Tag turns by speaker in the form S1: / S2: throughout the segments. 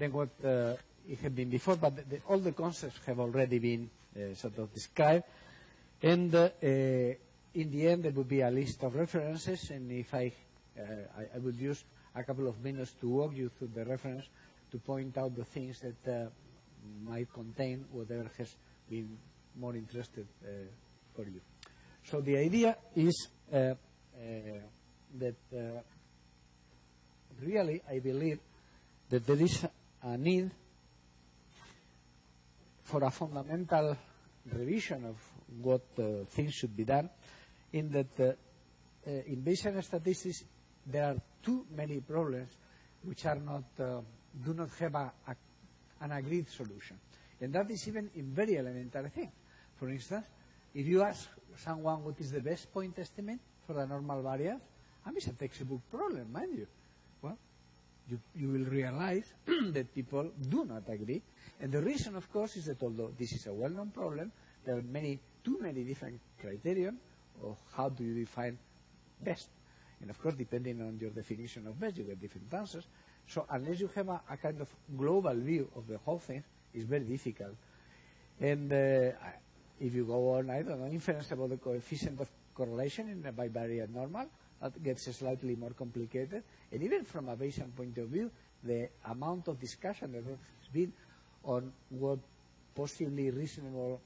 S1: than what it had been before, but all the concepts have already been sort of described. And in the end, there would be a list of references, and if I would use a couple of minutes to walk you through the reference to point out the things that might contain whatever has been more interested for you. So the idea is that really I believe that there is a need for a fundamental revision of what things should be done, in that in Bayesian statistics there are too many problems which are not do not have an agreed solution, and that is even in very elementary things. For instance, if you ask someone what is the best point estimate for the normal variance, it's a textbook problem, mind you. Well, you will realize that people do not agree, and the reason, of course, is that although this is a well-known problem, there are too many different criteria of how do you define best. And of course, depending on your definition of best, you get different answers. So unless you have a kind of global view of the whole thing, it's very difficult. And if you go on, I don't know, inference about the coefficient of correlation in a bivariate normal, that gets slightly more complicated. And even from a Bayesian point of view, the amount of discussion that has been on what possibly reasonable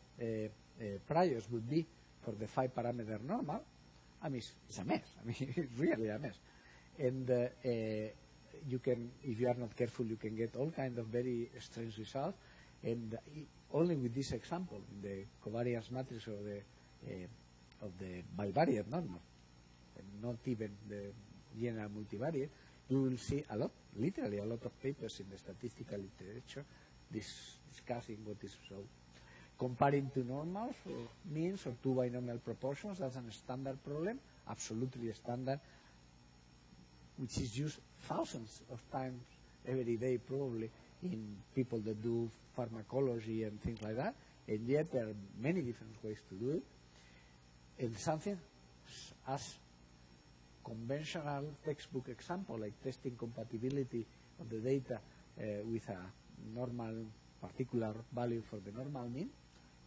S1: priors would be for the 5-parameter normal, it's a mess. It's really a mess. And you can, if you are not careful, you can get all kinds of very strange results. And only with this example, in the covariance matrix of the bivariate normal, and not even the general multivariate, you will see a lot, literally a lot of papers in the statistical literature discussing what is so. Comparing two normals or means or two binomial proportions, that's a standard problem, absolutely standard, which is used thousands of times every day probably in people that do pharmacology and things like that, and yet there are many different ways to do it. And something as conventional textbook example, like testing compatibility of the data with a normal particular value for the normal mean,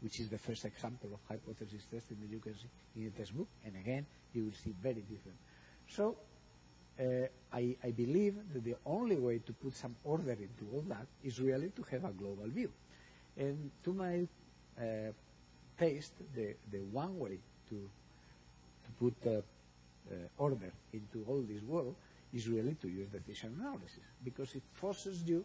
S1: which is the first example of hypothesis testing that you can see in the textbook, and again, you will see very different. So I believe that the only way to put some order into all that is really to have a global view. And to my taste, the one way to put order into all this world is really to use decision analysis, because it forces you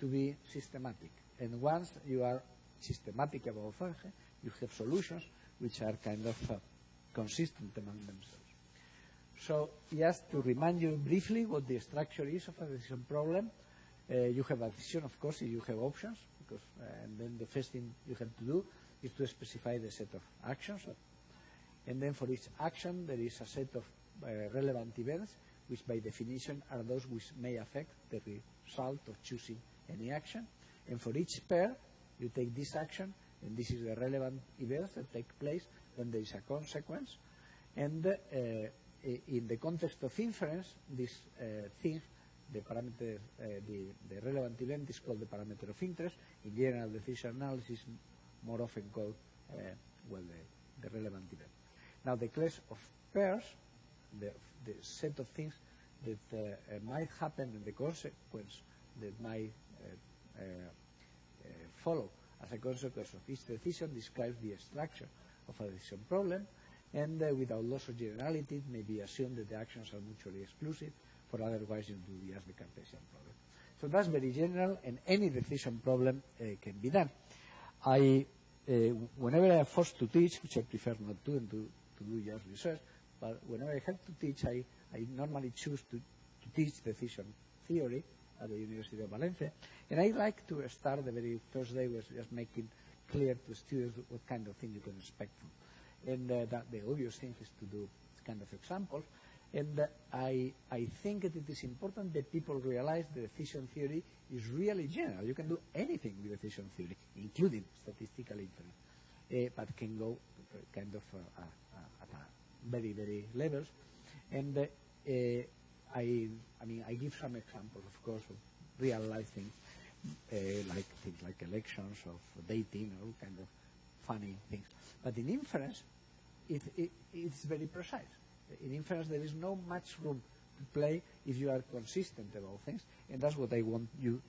S1: to be systematic. And once you are systematic about function, you have solutions which are kind of consistent among themselves. So just to remind you briefly what the structure is of a decision problem, you have a decision, of course, if you have options, because, and then the first thing you have to do is to specify the set of actions. And then for each action, there is a set of relevant events, which by definition are those which may affect the result of choosing any action. And for each pair, you take this action, and this is the relevant events that take place when there is a consequence. And in the context of inference, this thing, the parameter, the relevant event is called the parameter of interest. In general decision analysis, more often called, the relevant event. Now, the class of pairs, the set of things that might happen and the consequence that might follow as a consequence of each decision describes the structure of a decision problem, and without loss of generality, it may be assumed that the actions are mutually exclusive, for otherwise you do just the Cartesian problem. So that's very general, and any decision problem can be done. Whenever I am forced to teach, which I prefer not to, and to do just research, but whenever I have to teach, I normally choose to teach decision theory at the University of Valencia, and I like to start the very first day with just making clear to students what kind of thing you can expect from. And that the obvious thing is to do kind of examples. And I think that it is important that people realize the decision theory is really general. You can do anything with decision theory, including statistical inference, but can go kind of at very, very levels. And I give some examples, of course, of real life things. like things like elections, of dating, all kind of funny things. But in inference, it's very precise. In inference, there is no much room to play if you are consistent about things, and that's what I want to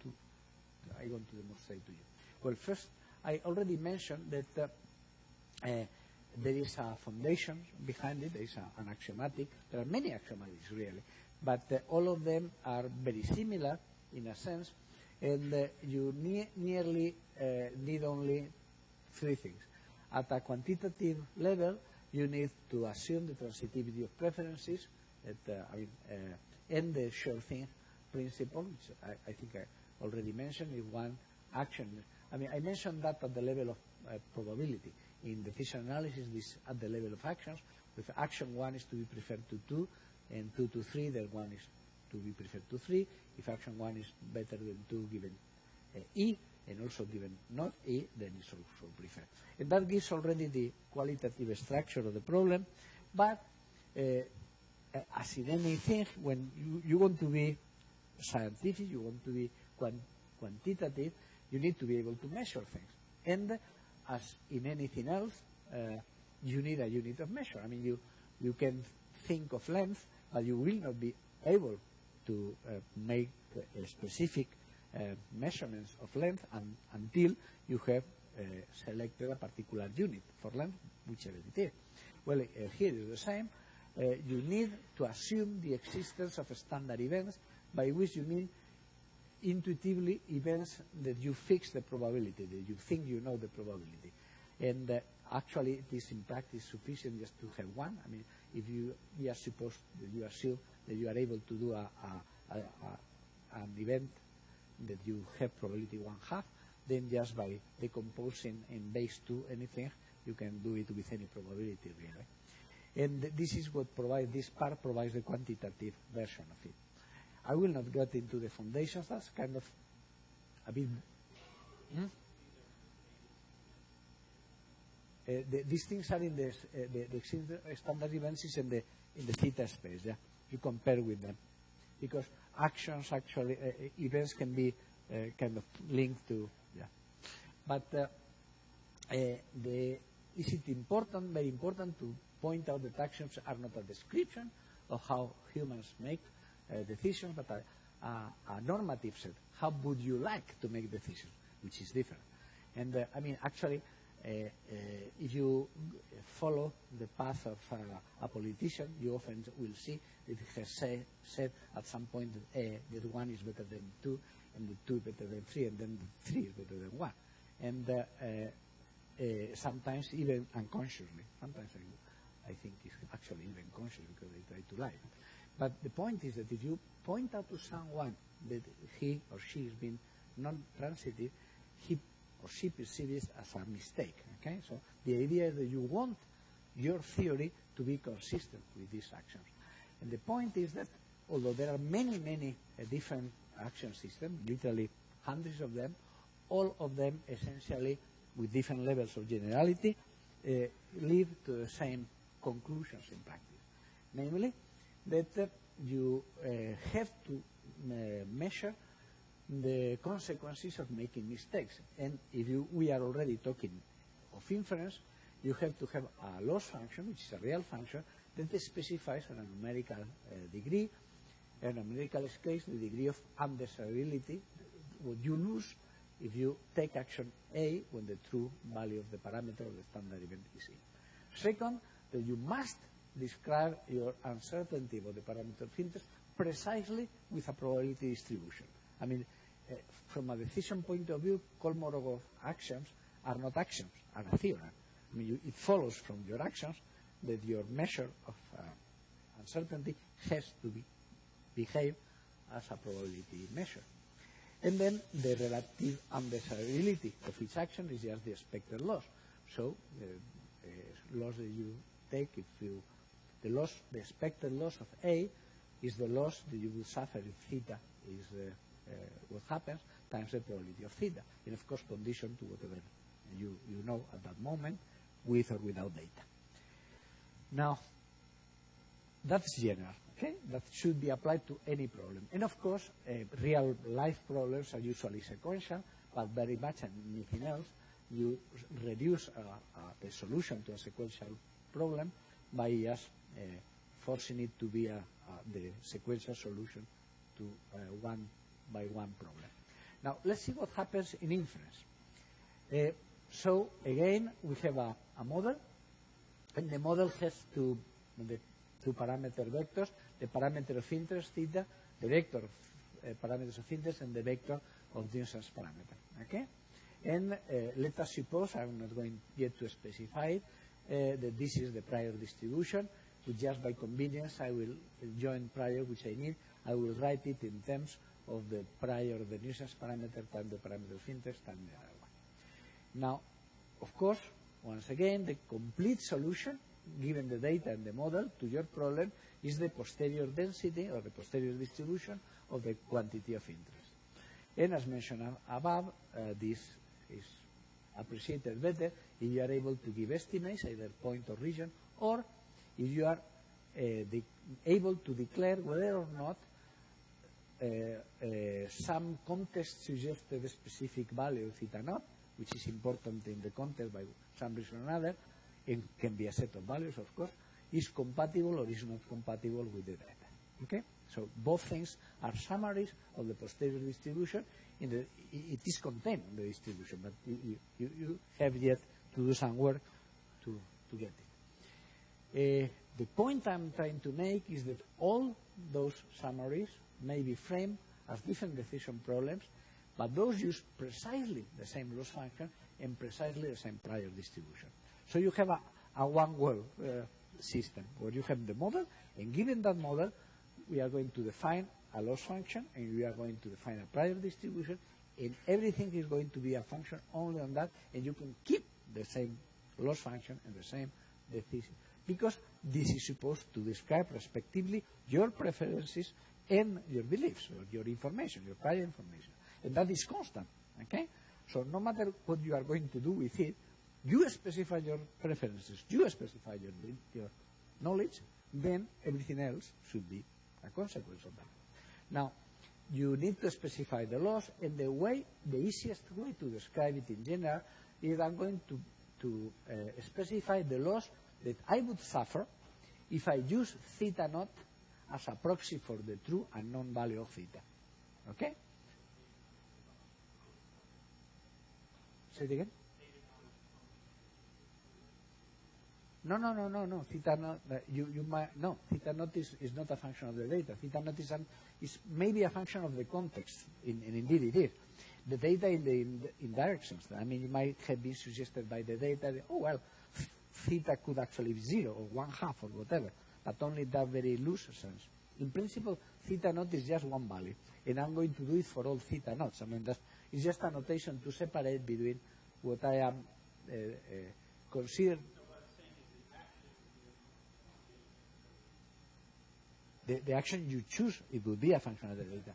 S1: demonstrate to you. Well, first, I already mentioned that there is a foundation behind it. There is an axiomatic. There are many axiomatics, really, but all of them are very similar in a sense, and you nearly need only three things. At a quantitative level, you need to assume the transitivity of preferences, and the sure thing principle, which I think I already mentioned. If one action, I mentioned that at the level of probability. In decision analysis, this at the level of actions. If action 1 is to be preferred to 2, and 2 to 3, then 1 is to be preferred to 3. If action 1 is better than 2 given E, and also given not E, then it's also preferred. And that gives already the qualitative structure of the problem. But as in anything, when you want to be scientific, you want to be quantitative, you need to be able to measure things. And as in anything else, you need a unit of measure. You can think of length, but you will not be able to make specific measurements of length until you have selected a particular unit for length, whichever it is. Well, here is the same. You need to assume the existence of standard events, by which you mean intuitively events that you fix the probability, that you think you know the probability. And actually, it is in practice sufficient just to have one. If we are supposed that you assume that you are able to do an event that you have probability 1/2, then just by decomposing in base 2 anything, you can do it with any probability, really. And this is what provides, this part provides the quantitative version of it. I will not get into the foundations. That's kind of a bit. These things are in the standard events is in the theta space. Yeah, you compare with them, because actions actually events can be kind of linked to. Yeah, but is it important? Very important to point out that actions are not a description of how humans make decisions, but a normative set. How would you like to make decisions, which is different. And actually, if you follow the path of a politician, you often will see that he has said at some point that 1 is better than 2, and the 2 is better than 3, and then the 3 is better than 1. And sometimes even unconsciously. Sometimes I think it's actually even conscious, because they try to lie. But the point is that if you point out to someone that he or she has been non-transitive, he or she perceives it as a mistake. Okay, so the idea is that you want your theory to be consistent with these actions. And the point is that although there are many different action systems, literally hundreds of them, all of them essentially with different levels of generality lead to the same conclusions in practice. Namely, that you have to measure the consequences of making mistakes. And if we are already talking of inference, you have to have a loss function, which is a real function, that specifies a numerical degree, a numerical scale, the degree of undesirability, what you lose if you take action A when the true value of the parameter of the standard event is E. Second, that you must describe your uncertainty about the parameter of interest precisely with a probability distribution. From a decision point of view, Kolmogorov actions are not actions, are a theorem. It follows from your actions that your measure of uncertainty has to behave as a probability measure. And then the relative undesirability of each action is just the expected loss. So the loss that you take, the expected loss of A is the loss that you will suffer if theta is what happens times the probability of theta, and of course conditioned to whatever you know at that moment, with or without data. Now, that's general. Okay? That should be applied to any problem. And of course, real life problems are usually sequential, but very much anything else. You reduce the solution to a sequential problem by just forcing it to be the sequential solution to one by one problem. Now, let's see what happens in inference. So, again, we have a model, and the model has two parameter vectors, the parameter of interest, theta, the vector of parameters of interest, and the vector of the nuisance parameter. Okay? And let us suppose, I'm not going yet to specify it, that this is the prior distribution, which just by convenience I will join prior, which I need. I will write it in terms of the prior of the nuisance parameter times the parameter of interest times the other one. Now, of course, once again, the complete solution, given the data and the model, to your problem is the posterior density or the posterior distribution of the quantity of interest. And as mentioned above, this is appreciated better if you are able to give estimates, either point or region, or if you are able to declare whether or not some context suggested a specific value of theta naught, which is important in the context by some reason or another, it can be a set of values, of course, is compatible or is not compatible with the data. Okay? So both things are summaries of the posterior distribution. It is contained in the distribution, but you have yet to do some work to get it. The point I'm trying to make is that all those summaries may be framed as different decision problems, but those use precisely the same loss function and precisely the same prior distribution. So you have a one-world system where you have the model, and given that model, we are going to define a loss function, and we are going to define a prior distribution, and everything is going to be a function only on that, and you can keep the same loss function and the same decision, because this is supposed to describe respectively your preferences and your beliefs, or your information, your prior information, and that is constant. Okay? So no matter what you are going to do with it, you specify your preferences, you specify your knowledge, then everything else should be a consequence of that. Now, you need to specify the loss, and the easiest way to describe it in general is I'm going to specify the loss that I would suffer if I use theta naught as a proxy for the true and known value of theta. Okay? Say it again. No. Theta naught. You might no. Theta naught is not a function of the data. Theta naught is maybe a function of the context. And indeed it is. The data in directions. I mean, it might have been suggested by the data. That, oh well, theta could actually be 0 or 1/2 or whatever, but only that very loose sense. In principle, theta naught is just one value, and I'm going to do it for all theta naughts. I mean, it's just a notation to separate between what I am considered. The action you choose, it will be a function of the data.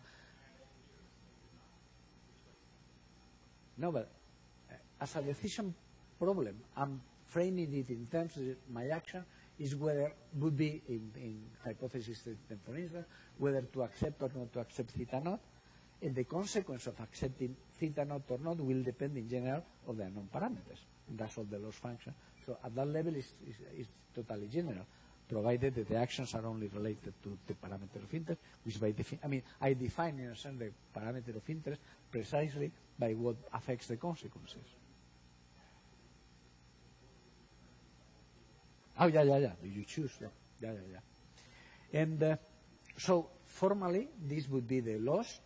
S1: No, but as a decision problem, I'm framing it in terms of my action is whether would be in hypothesis system, for instance, whether to accept or not to accept theta naught, and the consequence of accepting theta naught or not will depend in general on the unknown parameters. And that's all the loss function. So at that level is totally general, provided that the actions are only related to the parameter of interest, which by I define in a sense the parameter of interest precisely by what affects the consequences. Oh, yeah. You choose. Yeah. And so formally, this would be the loss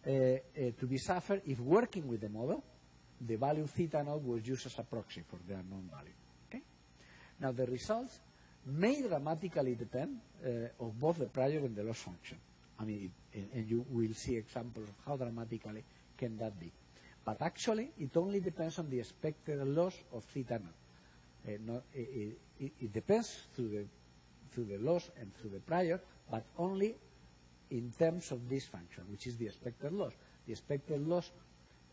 S1: to be suffered if working with the model, the value theta naught was used as a proxy for the unknown value. Okay? Now the results may dramatically depend of both the prior and the loss function. I mean, and you will see examples of how dramatically can that be. But actually, it only depends on the expected loss of theta naught. It depends through the loss and through the prior, but only in terms of this function, which is the expected loss. The expected loss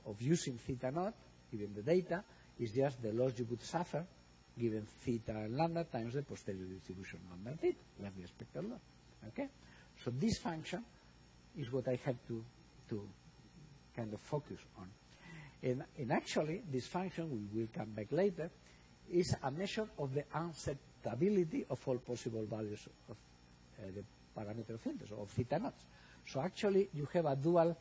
S1: of using theta naught, given the data, is just the loss you would suffer given theta and lambda times the posterior distribution lambda and theta. That's the expected loss. Okay? So this function is what I have to kind of focus on. And actually, this function, we will come back later, is a measure of the unsetability of all possible values of the parameter of interest, of theta naught. So actually, you have a dual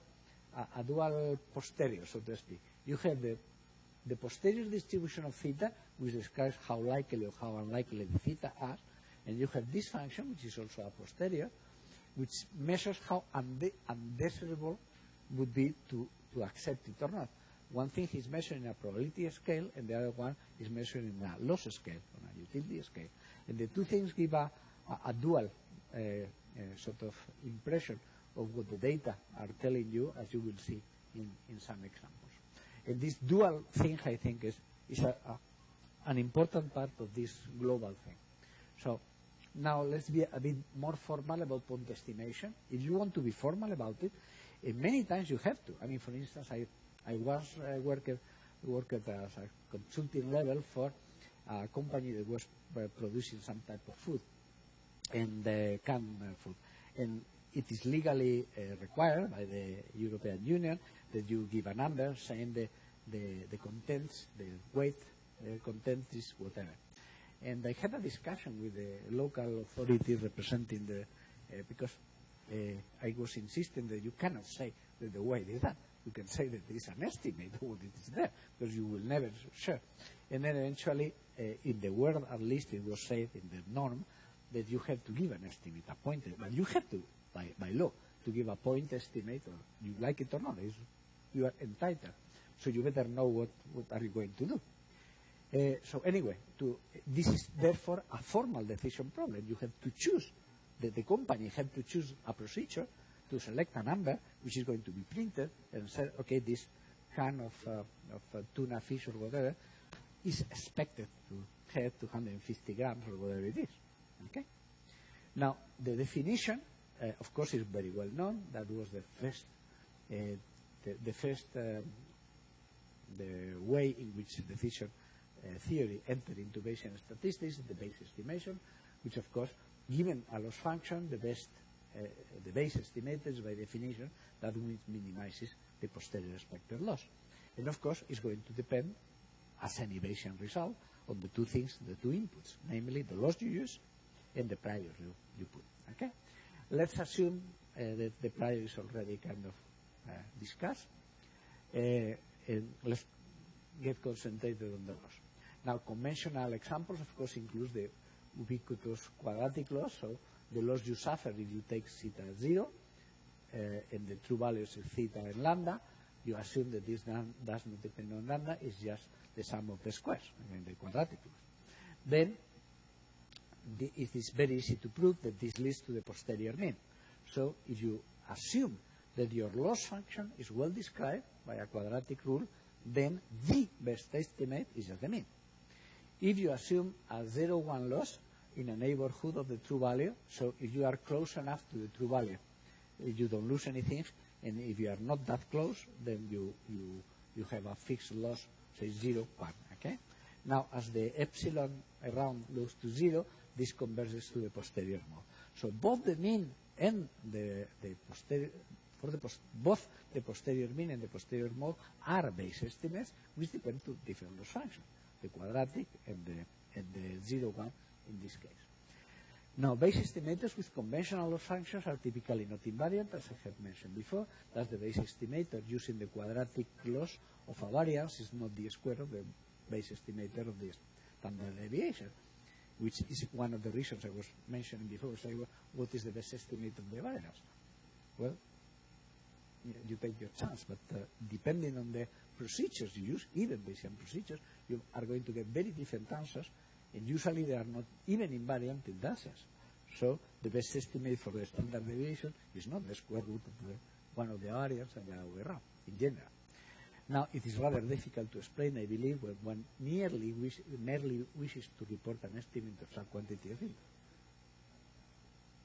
S1: posterior, so to speak. You have the posterior distribution of theta, which describes how likely or how unlikely the theta are, and you have this function, which is also a posterior, which measures how undesirable would be to accept it or not. One thing is measured in a probability scale, and the other one is measured in a loss scale, on a utility scale. And the two things give a dual sort of impression of what the data are telling you, as you will see in some examples. And this dual thing, I think, is an important part of this global thing. So now let's be a bit more formal about point estimation. If you want to be formal about it, many times you have to. I mean, for instance, I was worked as a consulting level for a company that was producing some type of food, and canned food. And it is legally required by the European Union that you give a number saying the contents, the weight, the content is whatever. And I had a discussion with the local authority representing because I was insisting that you cannot say that the weight is that. You can say that there is an estimate of what it is there, because you will never share. And then eventually, in the word at least, it was said in the norm that you have to give an estimate, a point, but you have to, by law, to give a point estimate, or you like it or not. You are entitled. So you better know what are you going to do. So anyway, this is therefore a formal decision problem. You have to choose, the company have to choose a procedure to select a number which is going to be printed and say, okay, this can of tuna fish or whatever is expected to have 250 grams or whatever it is. Okay. Now the definition, of course, is very well known. That was the way in which decision theory entered into Bayesian statistics, the Bayes estimation, which of course, given a loss function, the Bayes estimate is by definition that which minimizes the posterior expected loss. And of course, it's going to depend, as any Bayesian result, on the two things, the two inputs, namely the loss you use and the prior you put. Okay? Let's assume that the prior is already kind of discussed. And let's get concentrated on the loss. Now, conventional examples, of course, include the ubiquitous quadratic loss, so the loss you suffer if you take theta 0, and the true values is theta and lambda. You assume that this does not depend on lambda, it's just the sum of the squares, I mean the quadratic loss. Then, it is very easy to prove that this leads to the posterior mean. So, if you assume that your loss function is well described by a quadratic rule, then the best estimate is just the mean. If you assume a 0-1 loss in a neighborhood of the true value, so if you are close enough to the true value, you don't lose anything, and if you are not that close, then you have a fixed loss, say 0-1. Okay? Now, as the epsilon around goes to 0, this converges to the posterior mode. So both the mean and the posterior, both the posterior mean and the posterior mode are Bayes estimates, which depend on different loss functions, the quadratic and the 0-1 in this case. Now, Bayes estimators with conventional loss functions are typically not invariant, as I have mentioned before. That's the Bayes estimator using the quadratic loss of a variance is not the square of the Bayes estimator of the standard deviation, which is one of the reasons I was mentioning before. So, what is the best estimate of the variance? Well, you take your chance, but depending on the procedures you use, even Bayesian procedures, you are going to get very different answers, and usually they are not even invariant in the answers. So the best estimate for the standard deviation is not the square root of one of the variance and the other way around, in general. Now, it is rather difficult to explain, I believe, when one merely wishes to report an estimate of some quantity of input.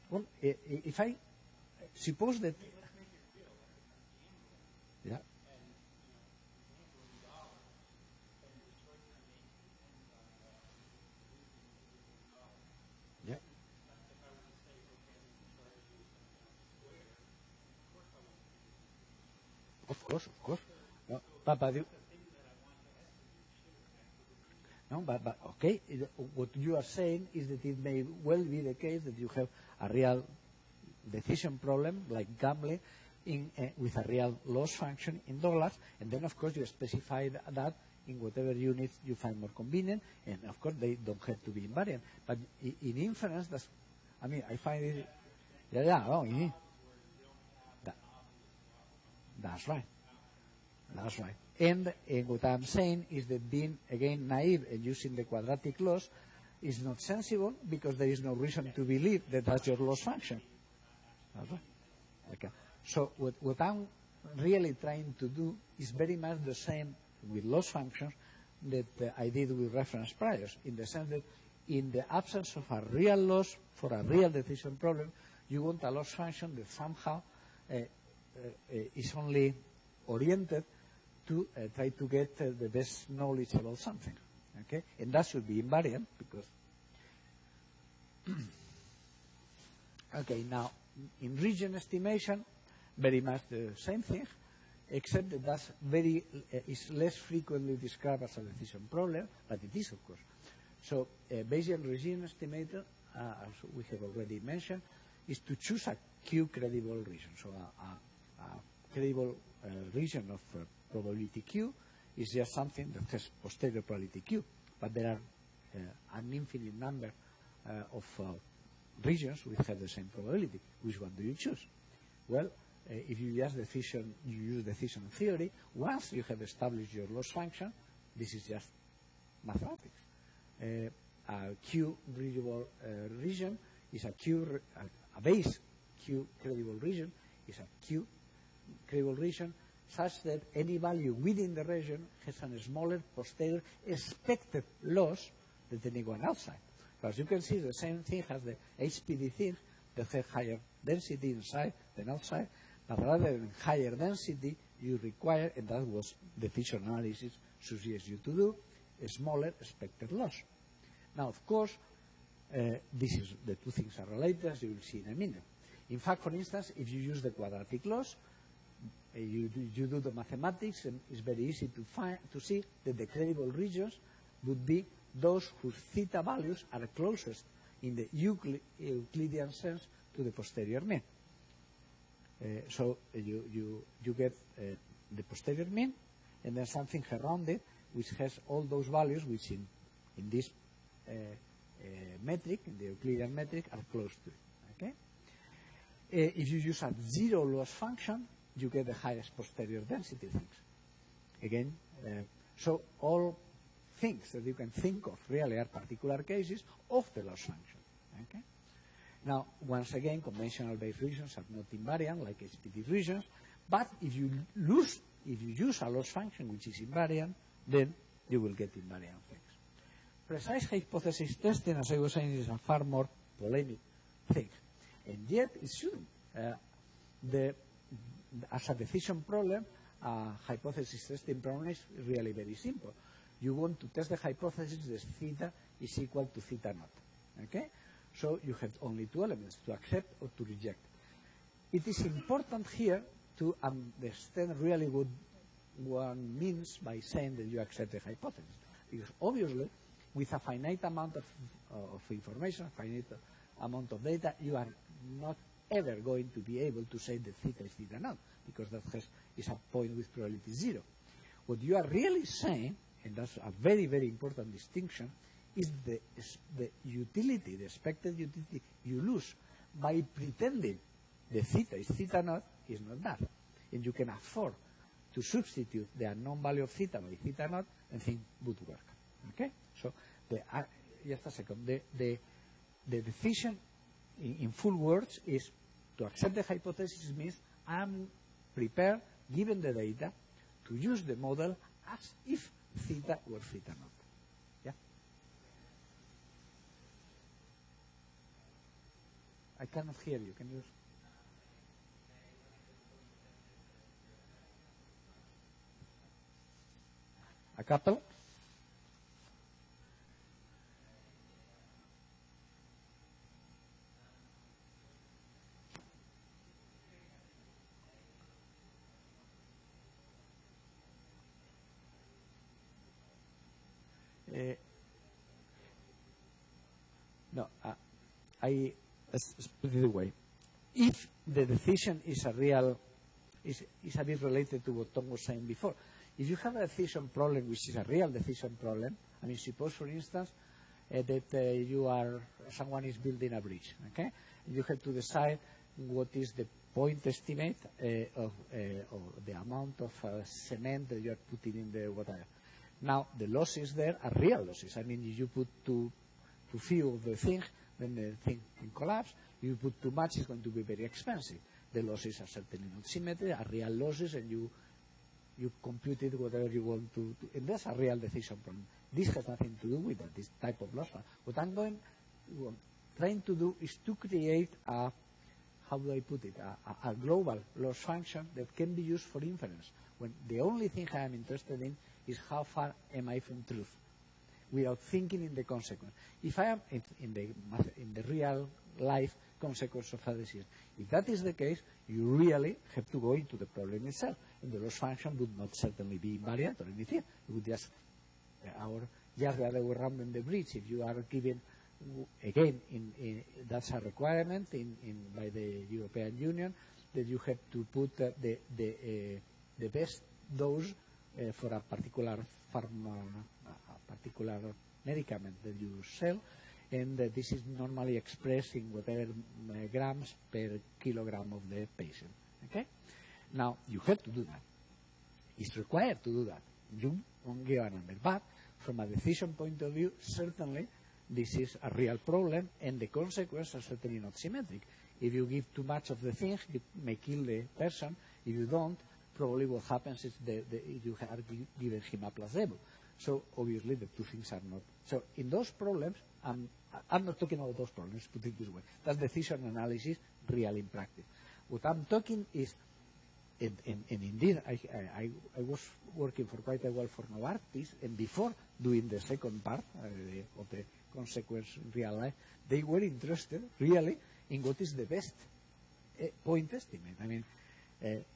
S1: Well, if I suppose that... Yeah. Of course. No, but no, but okay. What you are saying is that it may well be the case that you have a real decision problem, like gambling, with a real loss function in dollars, and then of course you specify that in whatever units you find more convenient, and of course they don't have to be invariant. But in inference, I find it. That's right. That's right. And what I'm saying is that being, again, naive and using the quadratic loss is not sensible because there is no reason to believe that that's your loss function. That's right. Okay. So what I'm really trying to do is very much the same with loss functions that I did with reference priors, in the sense that in the absence of a real loss for a real decision problem, you want a loss function that somehow is only oriented to try to get the best knowledge about something. Okay? And that should be invariant because... Okay, now, in region estimation, very much the same thing, except that that's is less frequently described as a decision problem, but it is, of course. So, Bayesian region estimator, as we have already mentioned, is to choose a Q credible region. So, a credible region of probability Q is just something that has posterior probability Q, but there are an infinite number of regions which have the same probability. Which one do you choose? Well, if you use decision theory, once you have established your loss function, this is just mathematics. A Q credible region is a base Q credible region is a Q credible region such that any value within the region has a smaller posterior expected loss than anyone outside. So as you can see, the same thing has the HPD thing that has higher density inside than outside, but rather than higher density, you require, and that was decision analysis suggests you to do, a smaller expected loss. Now, of course, the two things are related, as you will see in a minute. In fact, for instance, if you use the quadratic loss, you do the mathematics, and it's very easy to see that the credible regions would be those whose theta values are closest in the Euclidean sense to the posterior mean. So you get the posterior mean, and then something around it which has all those values which in this metric, in the Euclidean metric, are close to it. Okay? If you use a zero loss function, you get the highest posterior density things. Again, so all things that you can think of really are particular cases of the loss function. Okay? Now, once again, conventional Bayes regions are not invariant like HPD regions, but if you use a loss function which is invariant, then you will get invariant things. Precise hypothesis testing, as I was saying, is a far more polemic thing. And yet, it shouldn't. As a decision problem, hypothesis testing problem is really very simple. You want to test the hypothesis that theta is equal to theta naught. Okay? So you have only two elements, to accept or to reject. It is important here to understand really what one means by saying that you accept the hypothesis. Because obviously, with a finite amount of information, a finite amount of data, you are not ever going to be able to say that theta is theta naught, because that is a point with probability 0. What you are really saying, and that's a very, very important distinction, is the utility, the expected utility you lose by pretending the theta is theta naught is not that. And you can afford to substitute the unknown value of theta by theta naught and things would work. Okay? So, just a second. The decision in full words is to accept the hypothesis means I'm prepared, given the data, to use the model as if theta were theta naught. Yeah? I cannot hear you. Can you? A couple? No, let's put it away. If the decision is a bit related to what Tom was saying before. If you have a decision problem, which is a real decision problem, I mean, suppose, for instance, that someone is building a bridge, okay? You have to decide what is the point estimate of the amount of cement that you are putting in the water. Now, the losses there are real losses. I mean, if you put too few of the thing, then the thing can collapse. If you put too much, it's going to be very expensive. The losses are certainly not symmetric, are real losses, and you computed whatever you want to, and that's a real decision problem. This has nothing to do with that, this type of loss. What I'm trying to do is to create a, how do I put it, a global loss function that can be used for inference, when the only thing I am interested in is how far am I from truth, without thinking in the consequence. If I am in the real life consequence of a decision, if that is the case, you really have to go into the problem itself. And the loss function would not certainly be invariant or anything. It would just the other way around in the bridge. If you are given, again, that's a requirement by the European Union, that you have to put the best dose for a particular particular medicament that you sell, and this is normally expressed in whatever grams per kilogram of the patient. Okay? Now, you have to do that. It's required to do that. You won't give a number. But from a decision point of view, certainly this is a real problem, and the consequences are certainly not symmetric. If you give too much of the thing, you may kill the person. If you don't, probably what happens is you are giving him a placebo. So obviously the two things are not. So in those problems, I'm not talking about those problems, put it this way. That's decision analysis, real in practice. What I'm talking is, and indeed, I was working for quite a while for Novartis, and before doing the second part of the consequence in real life, they were interested really in what is the best point estimate. I mean,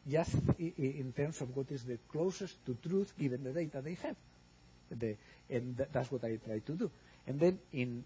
S1: just in terms of what is the closest to truth given the data they have. And that's what I try to do. And then in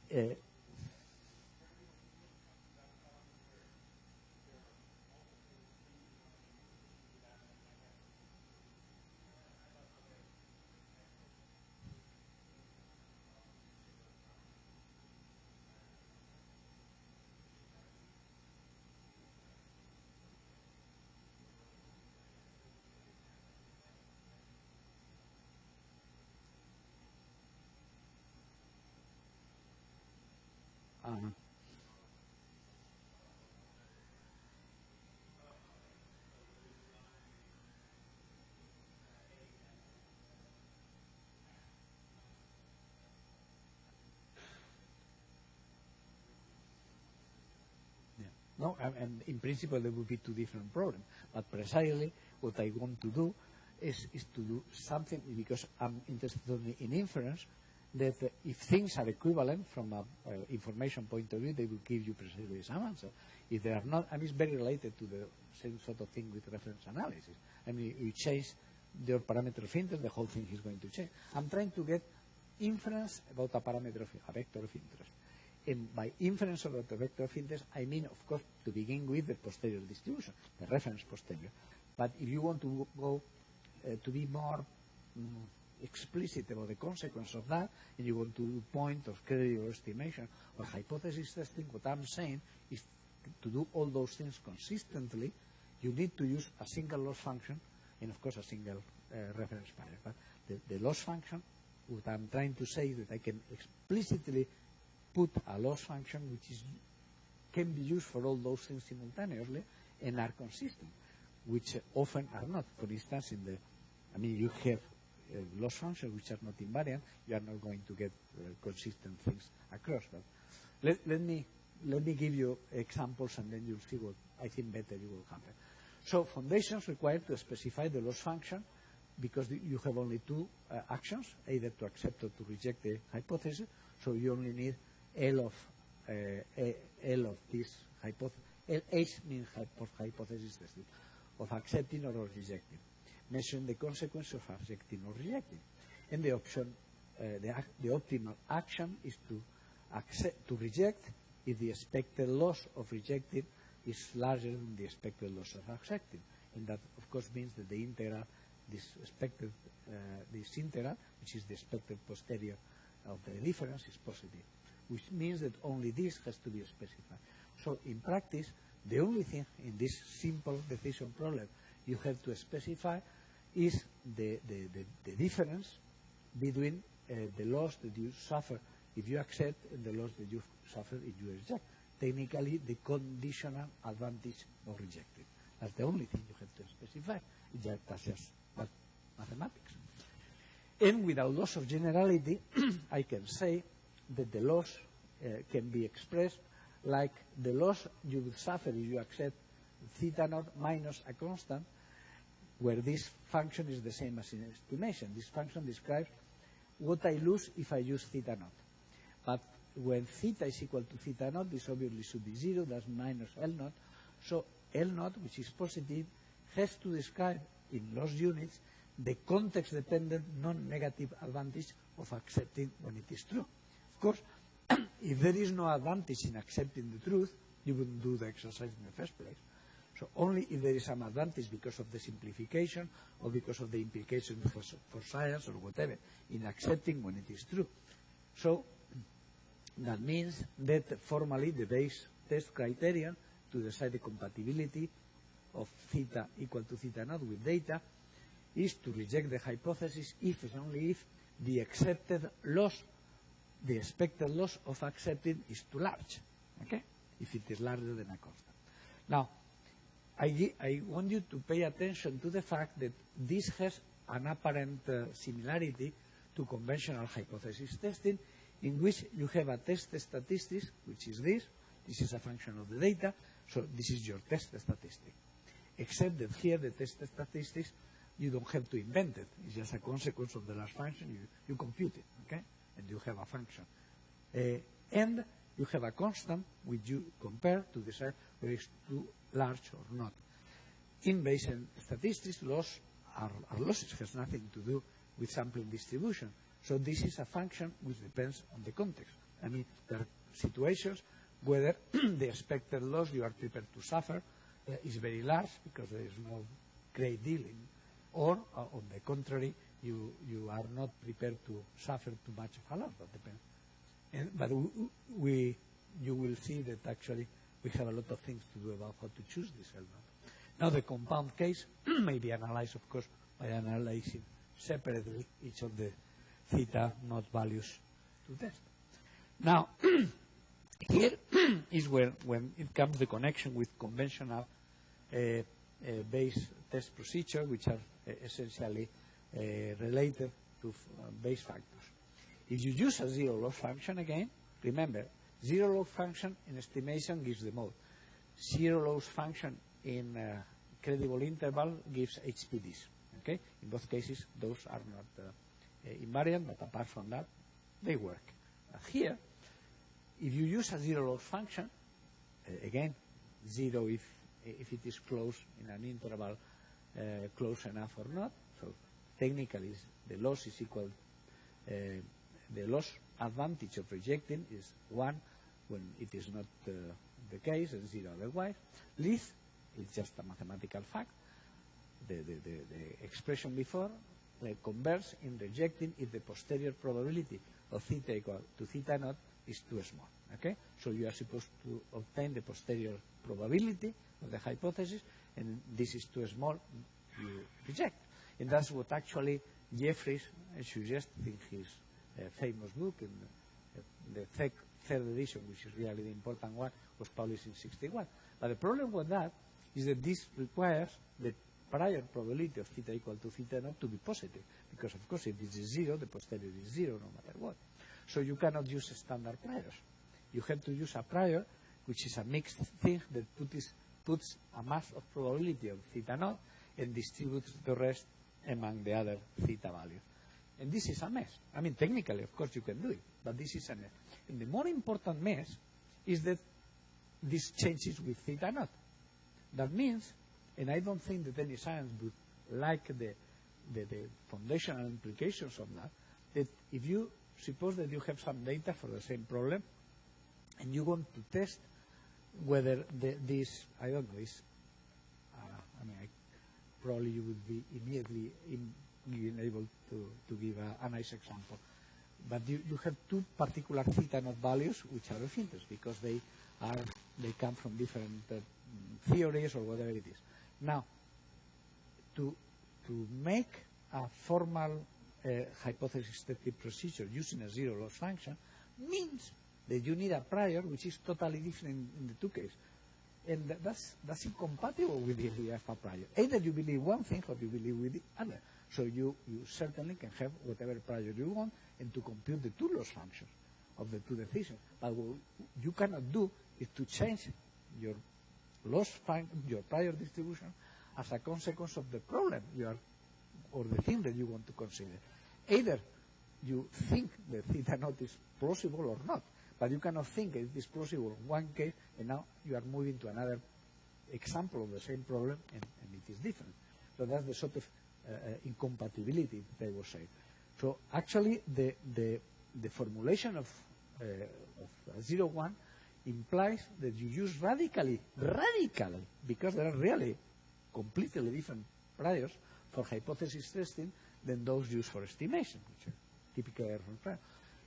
S1: no, and in principle there would be two different problems. But precisely what I want to do is to do something, because I'm interested only in inference, that if things are equivalent from an information point of view, they will give you precisely some answer. If they are not, and it's very related to the same sort of thing with reference analysis. I mean, you change your parameter of interest, the whole thing is going to change. I'm trying to get inference about a parameter a vector of interest. And by inference about the vector of interest, I mean, of course, to begin with the posterior distribution, the reference posterior. But if you want to go to be more explicit about the consequence of that, and you want to do point of credible estimation or hypothesis testing, what I'm saying is to do all those things consistently, you need to use a single loss function and, of course, a single reference pair. But the loss function, what I'm trying to say is that I can explicitly put a loss function which can be used for all those things simultaneously and are consistent, which often are not. For instance, you have loss functions which are not invariant, you are not going to get consistent things across. But let me give you examples, and then you'll see what I think better you will happen. So foundations require to specify the loss function, because you have only two actions, either to accept or to reject the hypothesis. So you only need L of this hypothesis. H means hypothesis testing, of accepting or rejecting, measuring the consequence of accepting or rejecting. And the option, the optimal action is to to reject if the expected loss of rejecting is larger than the expected loss of accepting. And that, of course, means that the integral, this integral, which is the expected posterior of the difference, is positive, which means that only this has to be specified. So in practice, the only thing in this simple decision problem you have to specify is the difference between the loss that you suffer if you accept and the loss that you suffer if you reject. Technically, the conditional advantage of rejecting. That's the only thing you have to specify. That's just mathematics. And without loss of generality, I can say that the loss can be expressed like the loss you will suffer if you accept theta naught minus a constant, where this function is the same as in estimation. This function describes what I lose if I use theta naught. But when theta is equal to theta naught, this obviously should be 0, that's minus L naught. So L naught, which is positive, has to describe in loss units the context-dependent non-negative advantage of accepting when it is true. Of course, if there is no advantage in accepting the truth, you wouldn't do the exercise in the first place. So only if there is some advantage because of the simplification or because of the implications for science or whatever in accepting when it is true. So that means that formally the base test criterion to decide the compatibility of theta equal to theta naught with data is to reject the hypothesis if and only if the accepted loss, the expected loss of accepting is too large, okay? If it is larger than a constant. Now, I want you to pay attention to the fact that this has an apparent similarity to conventional hypothesis testing, in which you have a test statistic, which is this. This is a function of the data, so this is your test statistic. Except that here, the test statistics, you don't have to invent it. It's just a consequence of the last function. You compute it, okay? And you have a function. And you have a constant which you compare to decide whether it's too large or not. In Bayesian statistics, losses has nothing to do with sampling distribution. So this is a function which depends on the context. I mean, there are situations whether the expected loss you are prepared to suffer is very large because there is no great deal in, or on the contrary, you are not prepared to suffer too much of a loss. That depends. But you will see that actually we have a lot of things to do about how to choose this element. Now the compound case may be analyzed, of course, by analyzing separately each of the theta naught values to test. Now, here is where, when it comes the connection with conventional Bayes test procedure, which are essentially related to Bayes factors. If you use a zero loss function again, remember, zero loss function in estimation gives the mode. Zero loss function in credible interval gives HPDs. Okay? In both cases, those are not invariant, but apart from that, they work. Here, if you use a zero loss function, again, zero if it is close in an interval close enough or not, so technically the loss is equal, the loss advantage of rejecting is 1 when it is not the case, and 0 otherwise. Least is just a mathematical fact. The expression before converts in rejecting if the posterior probability of theta equal to theta naught is too small. Okay? So you are supposed to obtain the posterior probability of the hypothesis, and this is too small, you reject. And that's what actually Jeffries suggests in his famous book, in the third edition, which is really the important one, was published in 1961. But the problem with that is that this requires the prior probability of theta equal to theta naught to be positive, because of course if it is 0, the posterior is 0 no matter what. So you cannot use standard priors. You have to use a prior, which is a mixed thing that puts a mass of probability of theta naught and distributes the rest among the other theta values. And this is a mess. I mean, technically, of course, you can do it, but this is a mess. And the more important mess is that this changes with theta naught. That means, and I don't think that any science would like the foundational implications of that, that if you suppose that you have some data for the same problem, and you want to test whether this, I don't know, is, probably you would be immediately being able to give a nice example. But you have two particular theta naught values which are of interest because they come from different theories or whatever it is. Now, to make a formal hypothesis testing procedure using a zero loss function means that you need a prior which is totally different in the two cases. And that's incompatible with the idea of a prior. Either you believe one thing or you believe with the other. So you certainly can have whatever prior you want and to compute the two loss functions of the two decisions. But what you cannot do is to change your your prior distribution as a consequence of the problem you are, or the thing that you want to consider. Either you think that theta naught is plausible or not, but you cannot think it is plausible in one case, and now you are moving to another example of the same problem, and it is different. So that's the sort of incompatibility that I was saying. So actually, the formulation of 0,1 implies that you use radically, because there are really completely different priors for hypothesis testing than those used for estimation, which are typical error prior.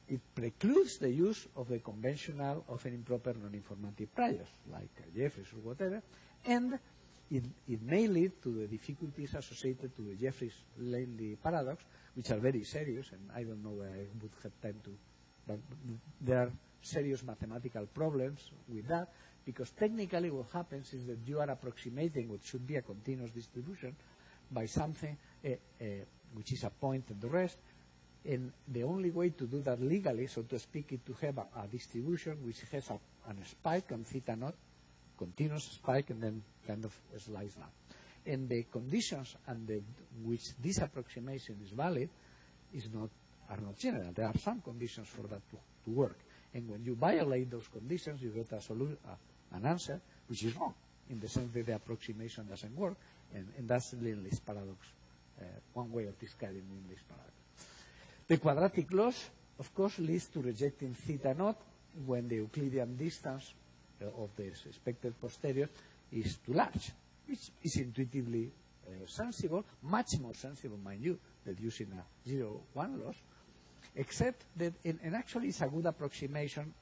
S1: It precludes the use of the conventional, often improper, non-informative priors, like Jeffreys or whatever, and it may lead to the difficulties associated to the Jeffreys-Langley paradox, which are very serious, and I don't know whether I would have time to, but there are serious mathematical problems with that, because technically what happens is that you are approximating what should be a continuous distribution by something which is a point at the rest, and the only way to do that legally, so to speak, is to have a distribution which has a spike on theta naught, continuous spike, and then kind of slides down. And the conditions under which this approximation is valid are not general. There are some conditions for that to work. And when you violate those conditions, you get an answer which is wrong, in the sense that the approximation doesn't work, and that's the Lindley's paradox, one way of describing Lindley's paradox. The quadratic loss, of course, leads to rejecting theta naught when the Euclidean distance of the expected posterior is too large, which is intuitively sensible, much more sensible, mind you, than using a 0,1 loss, except that, and actually it's a good approximation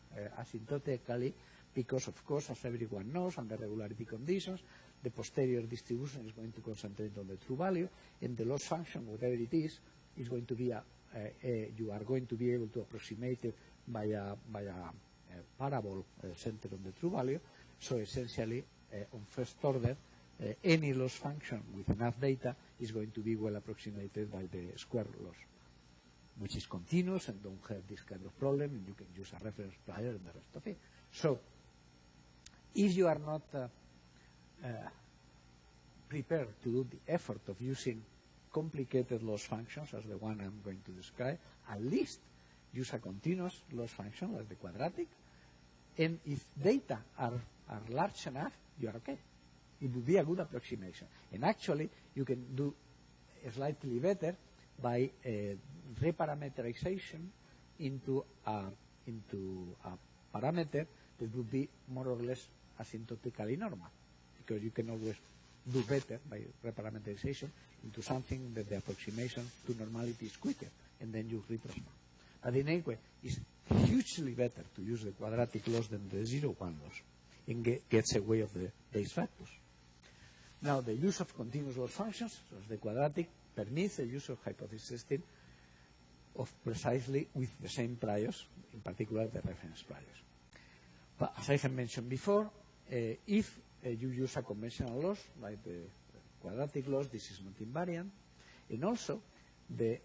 S1: asymptotically, because, of course, as everyone knows, under regularity conditions, the posterior distribution is going to concentrate on the true value, and the loss function, whatever it is going to be you are going to be able to approximate it by a parabol centered on the true value. So essentially, on first order, any loss function with enough data is going to be well approximated by the square loss, which is continuous and don't have this kind of problem, and you can use a reference prior and the rest of it. So if you are not prepared to do the effort of using complicated loss functions as the one I'm going to describe, at least use a continuous loss function like the quadratic, and if data are large enough, you are okay. It would be a good approximation. And actually, you can do slightly better by reparameterization into a parameter that would be more or less asymptotically normal, because you can always do better by reparameterization into something that the approximation to normality is quicker, and then you retransform. But in any way, it's hugely better to use the quadratic loss than the 0,1 loss, and gets away of the base factors. Now, the use of continuous loss functions, so the quadratic, permits the use of hypothesis testing of precisely with the same priors, in particular the reference priors. But as I have mentioned before, if you use a conventional loss, like the quadratic loss, this is not invariant, and also the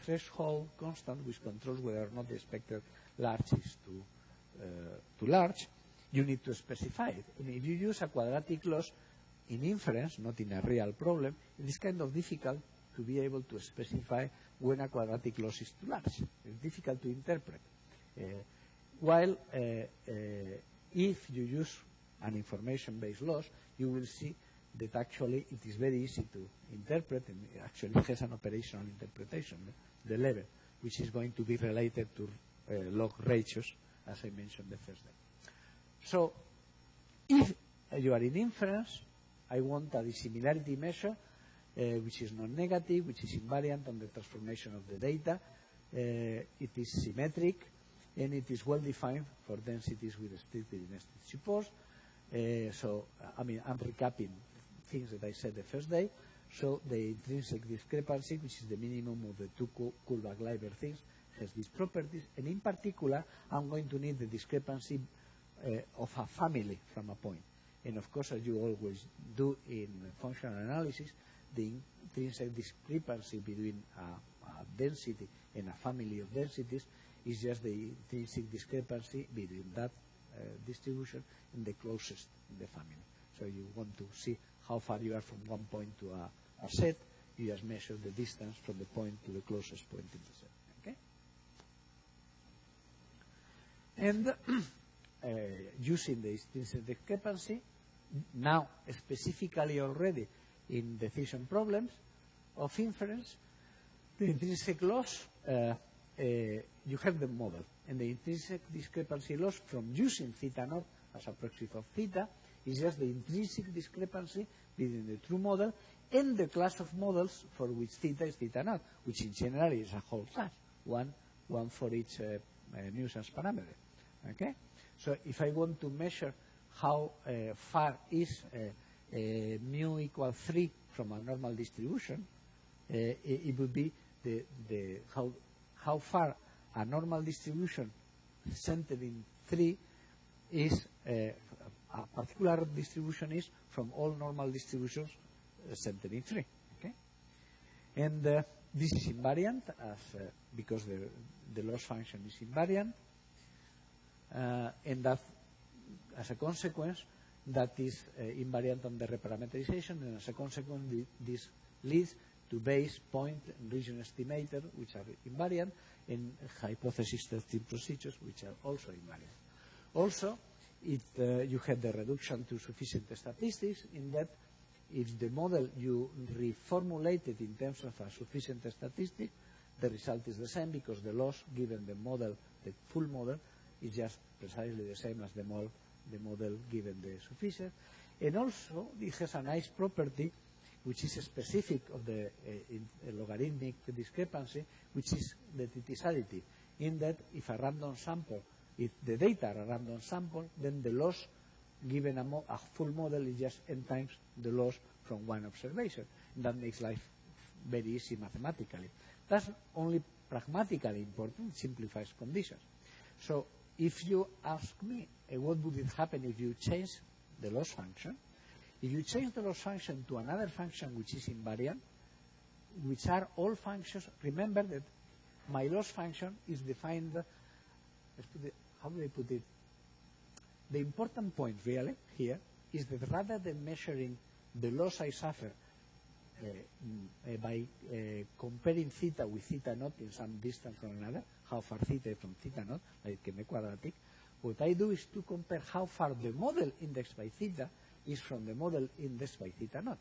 S1: threshold constant, which controls whether or not the expected large is too large, you need to specify it. And if you use a quadratic loss in inference, not in a real problem, it is kind of difficult to be able to specify when a quadratic loss is too large. It's difficult to interpret. While if you use an information-based loss, you will see that actually it is very easy to interpret, and it actually has an operational interpretation, the level, which is going to be related to log ratios as I mentioned the first day. So if you are in inference, I want a dissimilarity measure which is non-negative, which is invariant on the transformation of the data. It is symmetric, and it is well defined for densities with strictly nested support. So, I mean, I'm recapping things that I said the first day. So the intrinsic discrepancy, which is the minimum of the two Kullback-Leibler things, has these properties. And in particular, I'm going to need the discrepancy of a family from a point. And of course, as you always do in functional analysis, the intrinsic discrepancy between a density and a family of densities is just the intrinsic discrepancy between that distribution and the closest in the family. So you want to see how far you are from one point to a set. You just measure the distance from the point to the closest point in the set. Okay? And using the intrinsic discrepancy, now specifically already in decision problems of inference, the intrinsic loss, you have the model. And the intrinsic discrepancy loss from using theta naught as a proxy of theta is just the intrinsic discrepancy between the true model and the class of models for which theta is theta naught, which in general is a whole class, one for each nuisance parameter. Okay? So if I want to measure how far is mu equal 3 from a normal distribution, it would be how far a normal distribution centered in 3 is a particular distribution is from all normal distributions centered in 3. Okay? And this is invariant because the loss function is invariant, and that as a consequence that is invariant on the reparameterization, and as a consequence this leads to base, point, and region estimator, which are invariant, and hypothesis testing procedures, which are also invariant. Also, you have the reduction to sufficient statistics in that if the model you reformulated in terms of a sufficient statistic, the result is the same because the loss given the model, the full model, is just precisely the same as the model given the sufficient. And also, it has a nice property which is specific of the logarithmic discrepancy, which is that it is additive, in that if a random sample, if the data are a random sample, then the loss given a full model is just n times the loss from one observation. And that makes life very easy mathematically. That's only pragmatically important, it simplifies conditions. So if you ask me what would it happen if you change the loss function, if you change the loss function to another function which is invariant, which are all functions, remember that my loss function is defined, how do I put it? The important point really here is that rather than measuring the loss I suffer by comparing theta with theta naught in some distance from another, how far theta is from theta naught, like in the quadratic, what I do is to compare how far the model indexed by theta is from the model indexed by theta naught,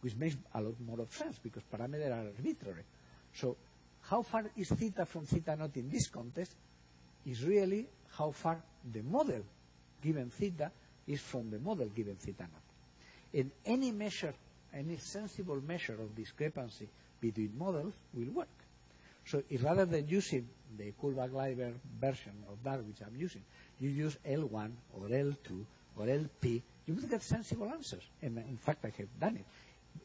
S1: which makes a lot more of sense because parameters are arbitrary. So how far is theta from theta naught in this context is really how far the model given theta is from the model given theta naught. And any measure, any sensible measure of discrepancy between models will work. So if rather than using the Kullback-Leibler version of that which I'm using, you use L1 or L2 or LP, you will get sensible answers. And in fact, I have done it.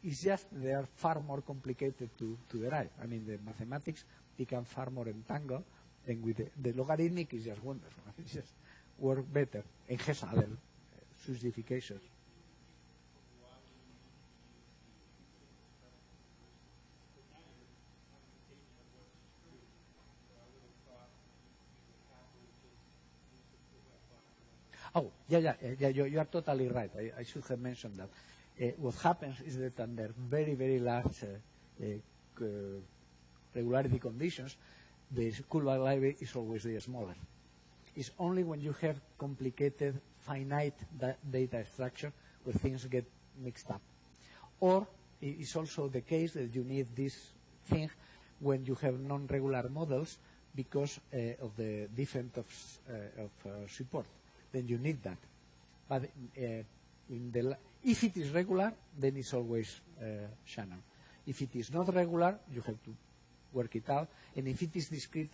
S1: It's just they are far more complicated to derive. I mean, the mathematics become far more entangled than with the logarithmic is just wonderful. It just works better and has other justifications. Oh, yeah, you are totally right. I should have mentioned that. What happens is that under very, very large regularity conditions, the Kullback-Leibler is always the smaller. It's only when you have complicated, finite data structure where things get mixed up. Or it's also the case that you need this thing when you have non-regular models because of the difference of support. Then you need that. But if it is regular, then it's always Shannon. If it is not regular, you have to work it out. And if it is discrete,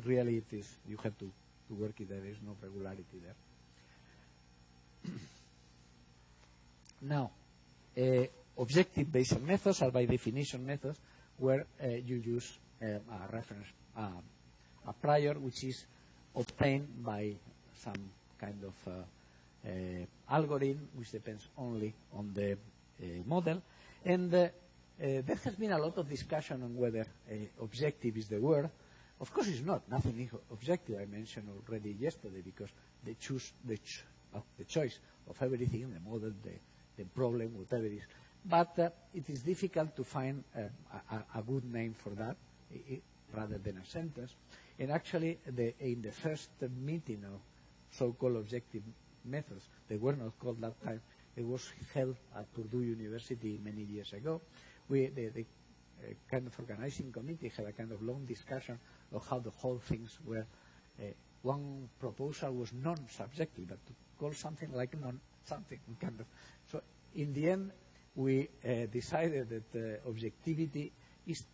S1: really it is. You have to work it. There is no regularity there. Now, objective Bayesian methods are by definition methods where you use a reference, a prior, which is obtained by some kind of algorithm, which depends only on the model. And there has been a lot of discussion on whether objective is the word. Of course, it's not. Nothing is objective. I mentioned already yesterday because they choose the choice of everything, the model, the problem, whatever it is. But it is difficult to find a good name for that rather than a sentence. And actually, in the first meeting of so-called objective methods, they were not called that time. It was held at Purdue University many years ago. The kind of organizing committee had a kind of long discussion of how the whole things were. One proposal was non-subjective, but to call something like something kind of. So in the end, we decided that objectivity is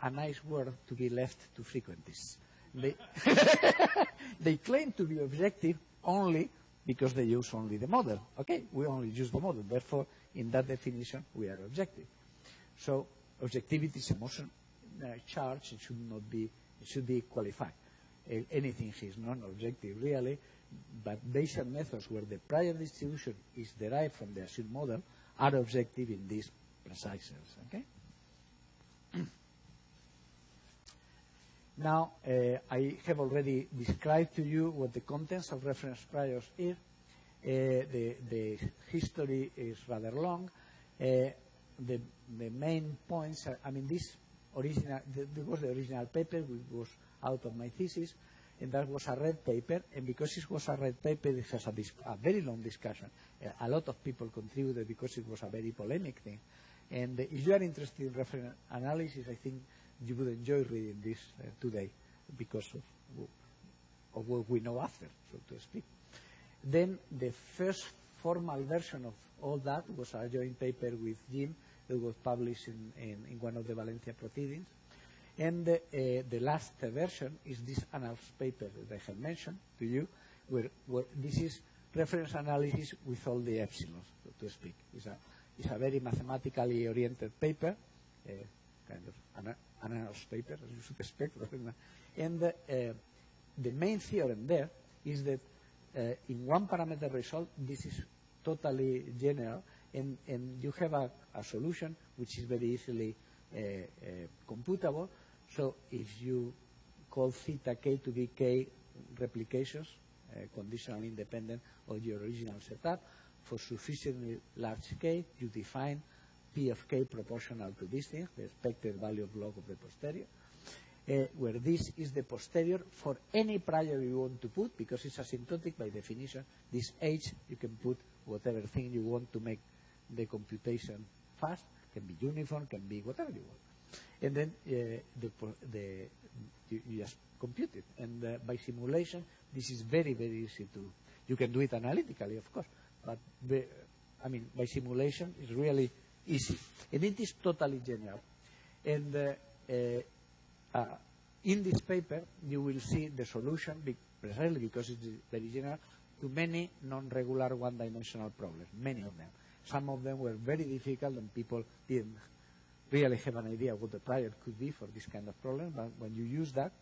S1: a nice word to be left to frequentists. They claim to be objective only because they use only the model. Okay, we only use the model. Therefore, in that definition, we are objective. So objectivity is emotion charge. It should not be. It should be qualified. Anything is non-objective, really. But Bayesian methods, where the prior distribution is derived from the assumed model, are objective in this precise sense. Okay. Now, I have already described to you what the contents of reference priors is. The history is rather long. The main points are, I mean, this was the original paper, which was out of my thesis, and that was a red paper. And because it was a red paper, it has a very long discussion. A lot of people contributed because it was a very polemic thing. And if you are interested in reference analysis, I think you would enjoy reading this today because of what we know after, so to speak. Then the first formal version of all that was a joint paper with Jim that was published in one of the Valencia proceedings. And the last version is this annals paper that I have mentioned to you, where this is reference analysis with all the epsilons, so to speak. It's a very mathematically oriented paper, kind of an annals paper, as you should expect. And the main theorem there is that in one parameter result, this is totally general, and you have a solution which is very easily computable. So if you call theta k to be k replications, conditionally independent of your original setup, for sufficiently large k, you define P of k proportional to this thing, the expected value of log of the posterior, where this is the posterior for any prior you want to put, because it's asymptotic by definition. This H, you can put whatever thing you want to make the computation fast, can be uniform, can be whatever you want. And then you just compute it. And by simulation, this is very, very easy to. You can do it analytically, of course, but I mean, by simulation, it's really easy. And it is totally general. And in this paper, you will see the solution, precisely because it is very general, to many non-regular one-dimensional problems, many of them. Some of them were very difficult, and people didn't really have an idea what the prior could be for this kind of problem. But when you use that,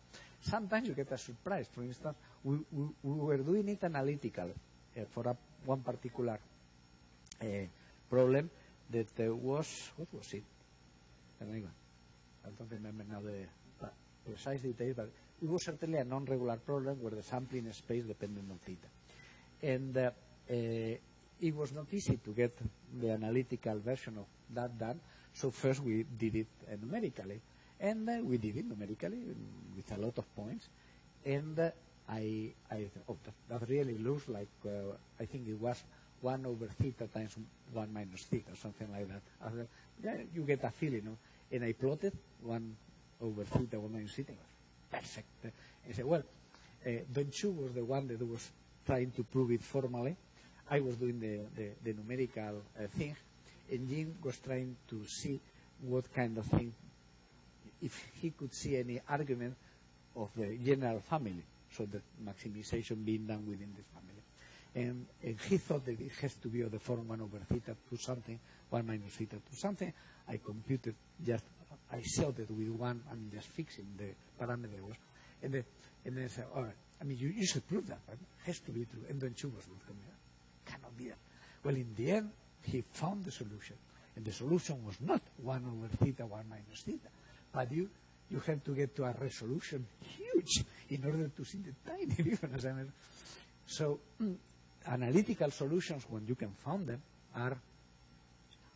S1: sometimes you get a surprise. For instance, we were doing it analytical for one particular problem that was, what was it? I don't remember now the precise details, but it was certainly a non-regular problem where the sampling space depended on theta. And it was not easy to get the analytical version of that done, so first we did it numerically. And we did it numerically with a lot of points. And I thought, that really looks like, I think it was 1 over theta times 1 minus theta, something like that. You get a feeling, no? And I plotted 1 over theta, 1 minus theta. perfect. I said, well, Don-Chu was the one that was trying to prove it formally. I was doing the numerical thing, and Jim was trying to see what kind of thing, if he could see any argument of the general family, so the maximization being done within this family. And he thought that it has to be of the form 1 over theta to something, 1 minus theta to something. I computed I showed it with one, just fixing the parameter was, and then I said, all right, you should prove that, right? It has to be true. And then Chu was not coming out. Cannot be that. Well, in the end, he found the solution. And the solution was not 1 over theta, 1 minus theta. But you have to get to a resolution huge in order to see the tiny difference. So analytical solutions, when you can find them, are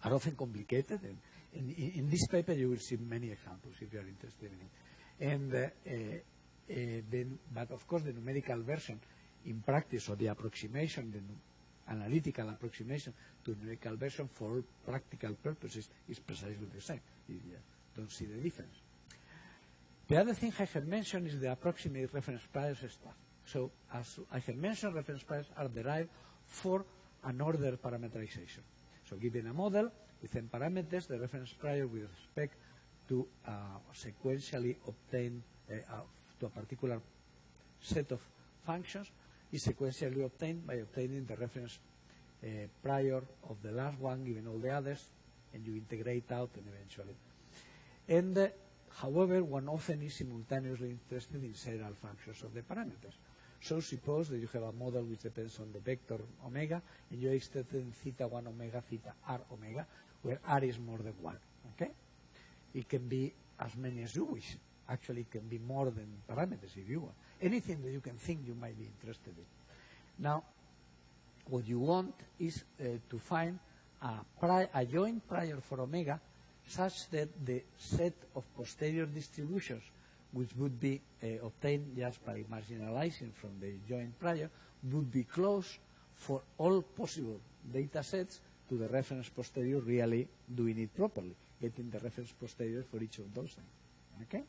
S1: often complicated. And in this paper, you will see many examples if you are interested in it. And but of course, the numerical version in practice, or the approximation, the analytical approximation to numerical version for all practical purposes is precisely the same. You don't see the difference. The other thing I have mentioned is the approximate reference priors stuff. So, as I have mentioned, reference priors are derived for an order parameterization. So, given a model with n parameters, the reference prior with respect to sequentially obtained to a particular set of functions is sequentially obtained by obtaining the reference prior of the last one given all the others, and you integrate out and eventually. And however, one often is simultaneously interested in several functions of the parameters. So suppose that you have a model which depends on the vector omega, and you're interested in theta 1 omega, theta r omega, where r is more than 1. Okay? It can be as many as you wish. Actually, it can be more than parameters if you want. Anything that you can think you might be interested in. Now, what you want is to find a joint prior for omega such that the set of posterior distributions, which would be obtained just by marginalizing from the joint prior, would be close for all possible data sets to the reference posterior, really doing it properly, getting the reference posterior for each of those things. Okay?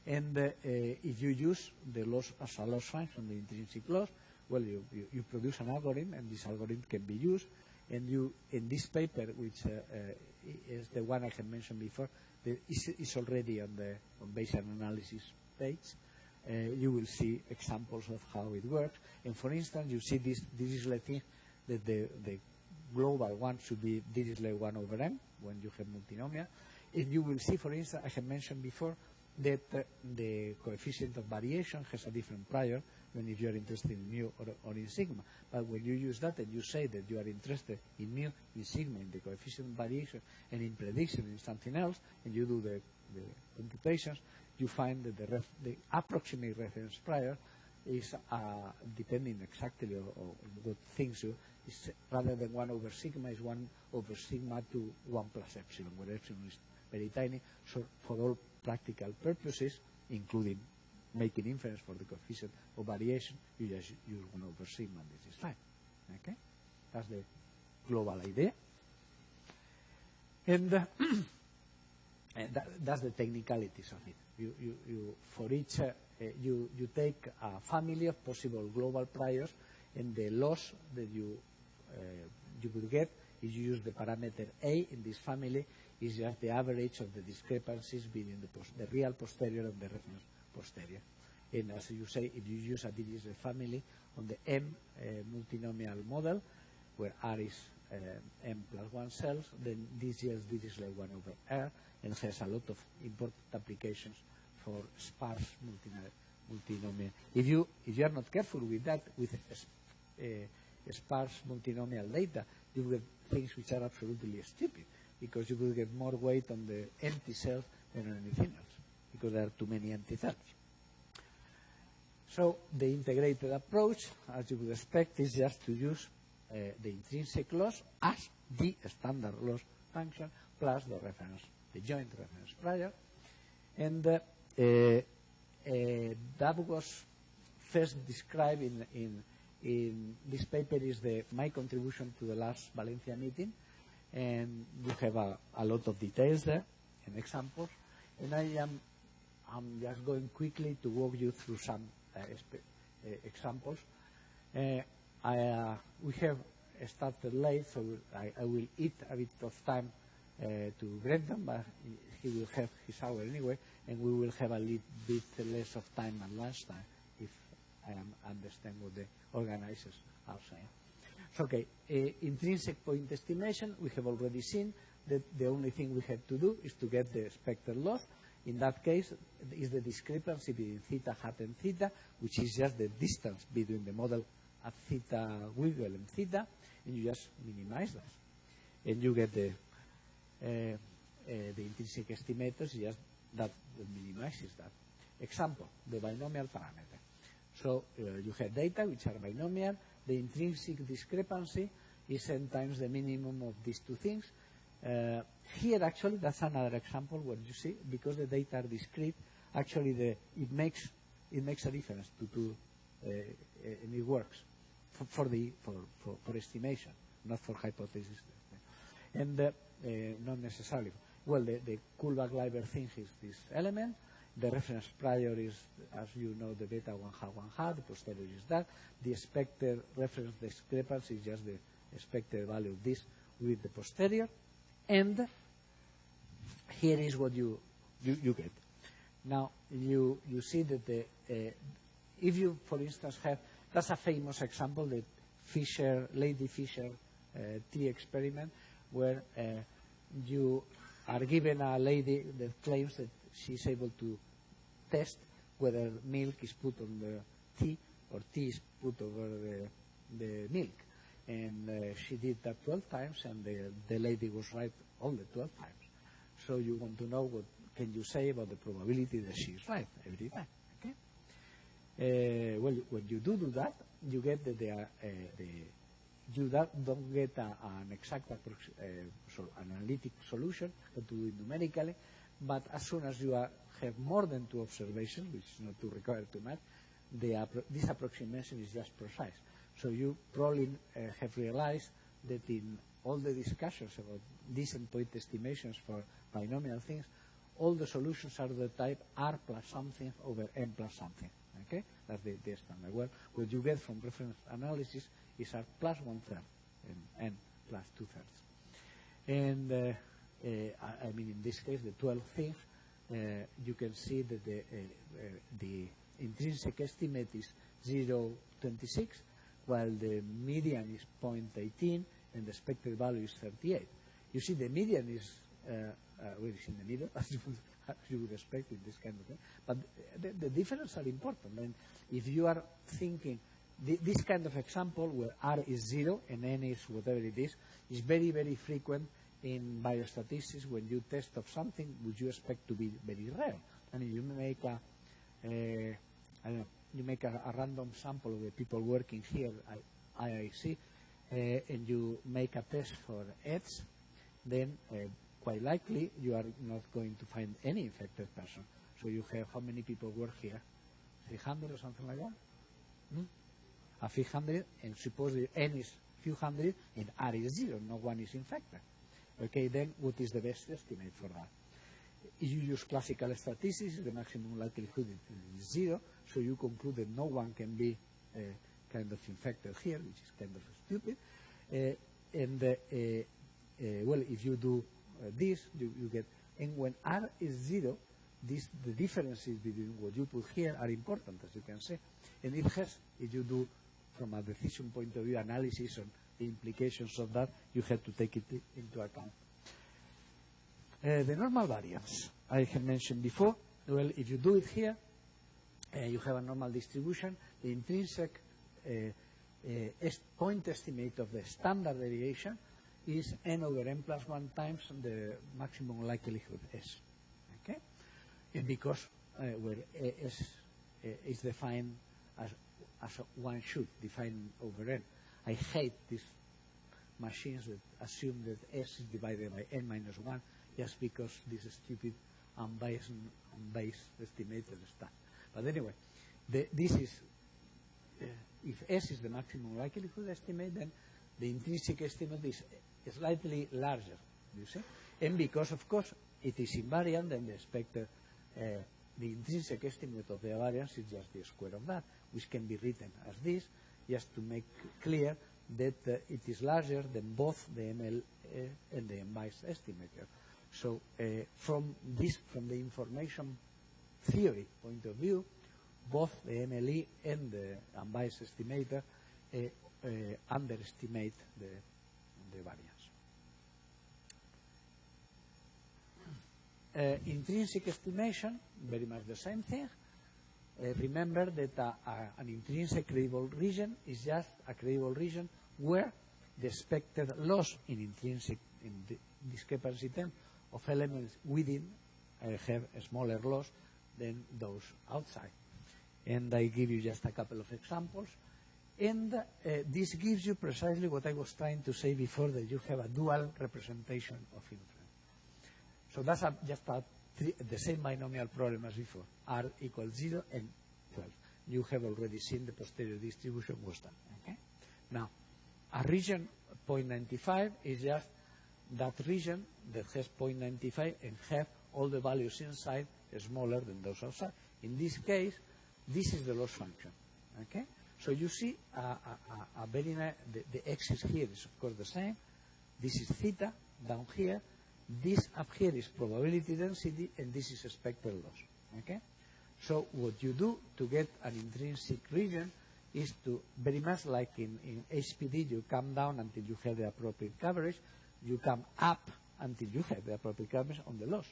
S1: And if you use the loss as a loss function, the intrinsic loss, well, you produce an algorithm, and this algorithm can be used. And you, in this paper, which is the one I had mentioned before, is already on the Bayesian analysis page. You will see examples of how it works. And for instance, you see this Dirichlet thing that the global one should be Dirichlet 1 over m when you have multinomial. And you will see, for instance, I have mentioned before that the coefficient of variation has a different prior than if you are interested in mu or in sigma. But when you use that and you say that you are interested in mu, in sigma, in the coefficient of variation, and in prediction in something else, and you do the computations, you find that the approximate reference prior is depending exactly on what things you, is rather than 1 over sigma, is 1 over sigma to 1 plus epsilon, where epsilon is very tiny. So for all practical purposes, including making inference for the coefficient of variation, you just use 1 over sigma, and this is fine. Okay? That's the global idea. And, that's the technicalities of it. You for each, you take a family of possible global priors, and the loss that you could get if you use the parameter A in this family is just the average of the discrepancies between the real posterior and the reference posterior. And as you say, if you use a Dirichlet family on the M multinomial model, where R is M plus 1 cells, then this yields Dirichlet 1 over R, and has a lot of important applications for sparse multinomial. If you are not careful with that, with sparse multinomial data, you will get things which are absolutely stupid, because you will get more weight on the empty cells than on anything else, because there are too many empty cells. So the integrated approach, as you would expect, is just to use the intrinsic loss as the standard loss function plus the joint reference prior. And that was first described in this paper, is my contribution to the last Valencia meeting. And we have a lot of details there and examples. And I am I'm just going quickly to walk you through some examples. We have started late, so I will eat a bit of time to Brendan, but he will have his hour anyway, and we will have a little bit less of time at lunchtime, if I understand what the organizers are saying. So, okay, intrinsic point estimation, we have already seen that the only thing we have to do is to get the expected loss. In that case, is the discrepancy between theta hat and theta, which is just the distance between the model at theta wiggle and theta, and you just minimize that. And you get the intrinsic estimators, just that minimizes that. Example, the binomial parameter. So you have data which are binomial. The intrinsic discrepancy is n times the minimum of these two things. Here, actually, that's another example where you see, because the data are discrete, actually it makes a difference to two, and it works for estimation, not for hypothesis. And not necessarily. Well, the Kullback-Leibler thing is this element. The reference prior is, as you know, the beta 1 hat, the posterior is that. The expected reference discrepancy is just the expected value of this with the posterior. And here is what you get. Now, you see that if you, for instance, have, that's a famous example, the Lady Fisher tea experiment, where you are given a lady that claims that she's able to test whether milk is put on the tea or tea is put over the milk. And she did that 12 times, and the lady was right all the 12 times. So you want to know what can you say about the probability that she is right every time. Okay? Well, when you do that, you get that you don't get an exact an analytic solution, but to do it numerically. But as soon as you have more than two observations, which is not too required too much, this approximation is just precise. So you probably have realized that in all the discussions about decent point estimations for binomial things, all the solutions are the type R plus something over N plus something. Okay? That's the standard. Well, what you get from reference analysis is R plus 1/3 and N plus 2/3. And I mean, in this case, the 12 things, you can see that the intrinsic estimate is 0.26, while the median is 0.18 and the expected value is 38. You see, the median is in the middle, as you would expect in this kind of thing. But the differences are important. And if you are thinking, this kind of example where R is 0 and N is whatever it is very, very frequent in biostatistics. When you test of something, would you expect to be very rare? I mean, you make I don't know, you make a random sample of the people working here at IIC, and you make a test for AIDS, then quite likely you are not going to find any infected person. So you have how many people work here? 300 or something like that? A few hundred, and suppose the N is few hundred and R is 0, no one is infected. Okay, then what is the best estimate for that? If you use classical statistics, the maximum likelihood is 0, so you conclude that no one can be kind of infected here, which is kind of stupid. Well, if you do this, you get, and when R is 0, the differences between what you put here are important, as you can see. And it has, if you do, from a decision point of view, analysis on the implications of that, you have to take it into account. The normal variance, I have mentioned before. Well, if you do it here, you have a normal distribution. The intrinsic point estimate of the standard deviation is n over n plus 1 times the maximum likelihood S. Okay? And because where S is defined as one should, defined over n. I hate these machines that assume that S is divided by n minus 1 just because this stupid unbiased estimated stuff. But anyway, this is, if S is the maximum likelihood estimate, then the intrinsic estimate is slightly larger, you see? And because, of course, it is invariant, then the expected the intrinsic estimate of the variance is just the square of that, which can be written as this, just to make clear that it is larger than both the ML and the unbiased estimator. So from the information theory point of view, both the MLE and the unbiased estimator underestimate the variance. Intrinsic estimation, very much the same thing. Remember that an intrinsic credible region is just a credible region where the expected loss in the discrepancy term of elements within have a smaller loss than those outside. And I give you just a couple of examples. And this gives you precisely what I was trying to say before, that you have a dual representation of inference. So that's the same binomial problem as before. R equals 0 and 12. You have already seen the posterior distribution was done. Okay? Now, a region 0.95 is just that region that has 0.95 and have all the values inside smaller than those outside. In this case, this is the loss function. Okay? So you see a very nice, the axis here is of course the same. This is theta down here. This up here is probability density, and this is expected loss. Okay? So what you do to get an intrinsic region is to, very much like in HPD, you come down until you have the appropriate coverage. You come up until you have the appropriate coverage on the loss.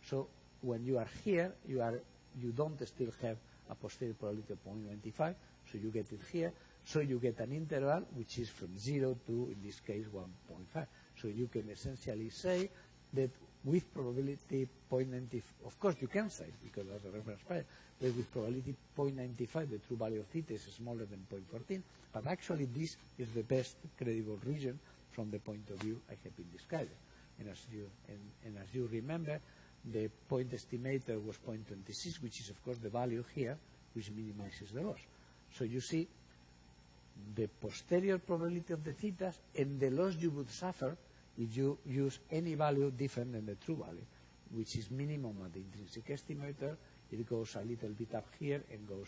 S1: So when you are here, you don't still have a posterior probability of 0.95, so you get it here. So you get an interval which is from 0 to, in this case, 1.5. So you can essentially say that with probability 0.95, of course you can say, because that's a reference price, that with probability 0.95 the true value of theta is smaller than 0.14, but actually this is the best credible region from the point of view I have been describing. And as you remember, the point estimator was 0.26, which is of course the value here, which minimizes the loss. So you see the posterior probability of the thetas and the loss you would suffer if you use any value different than the true value, which is minimum at the intrinsic estimator. It goes a little bit up here and goes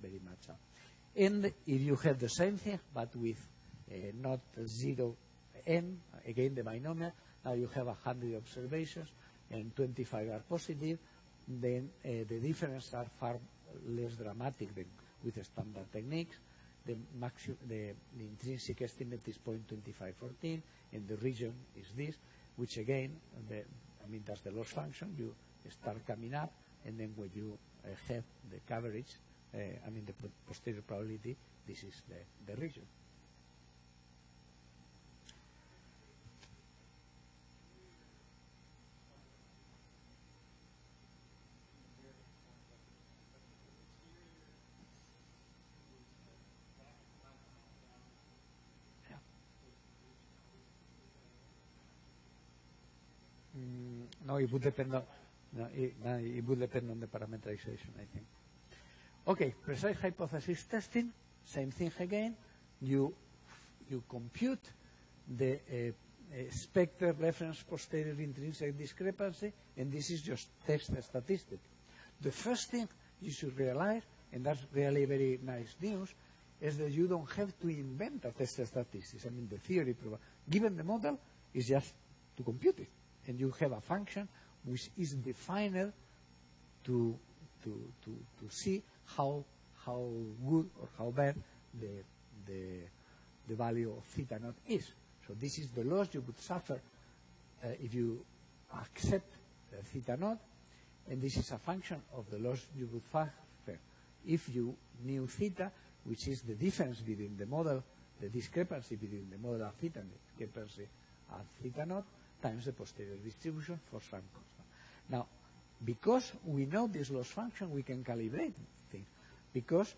S1: very much up. And if you have the same thing, but with not 0 n, again the binomial, now you have 100 observations and 25 are positive, then the differences are far less dramatic than with the standard techniques. The intrinsic estimate is 0.2514, and the region is this, which again, that's the loss function. You start coming up, and then when you have the coverage, the posterior probability, this is the region. No, it would depend on it would depend on the parameterization, I think. Okay, precise hypothesis testing, same thing again. You compute the expected reference posterior intrinsic discrepancy, and this is just test statistic. The first thing you should realize, and that's really very nice news, is that you don't have to invent a test statistics. The theory, given the model, is just to compute it. And you have a function which is defined to see how good or how bad the value of theta naught is. So this is the loss you would suffer if you accept theta naught, and this is a function of the loss you would suffer if you knew theta, which is the difference between the model, the discrepancy between the model of theta and the discrepancy at theta naught, times the posterior distribution for some constant. Now, because we know this loss function, we can calibrate things. Because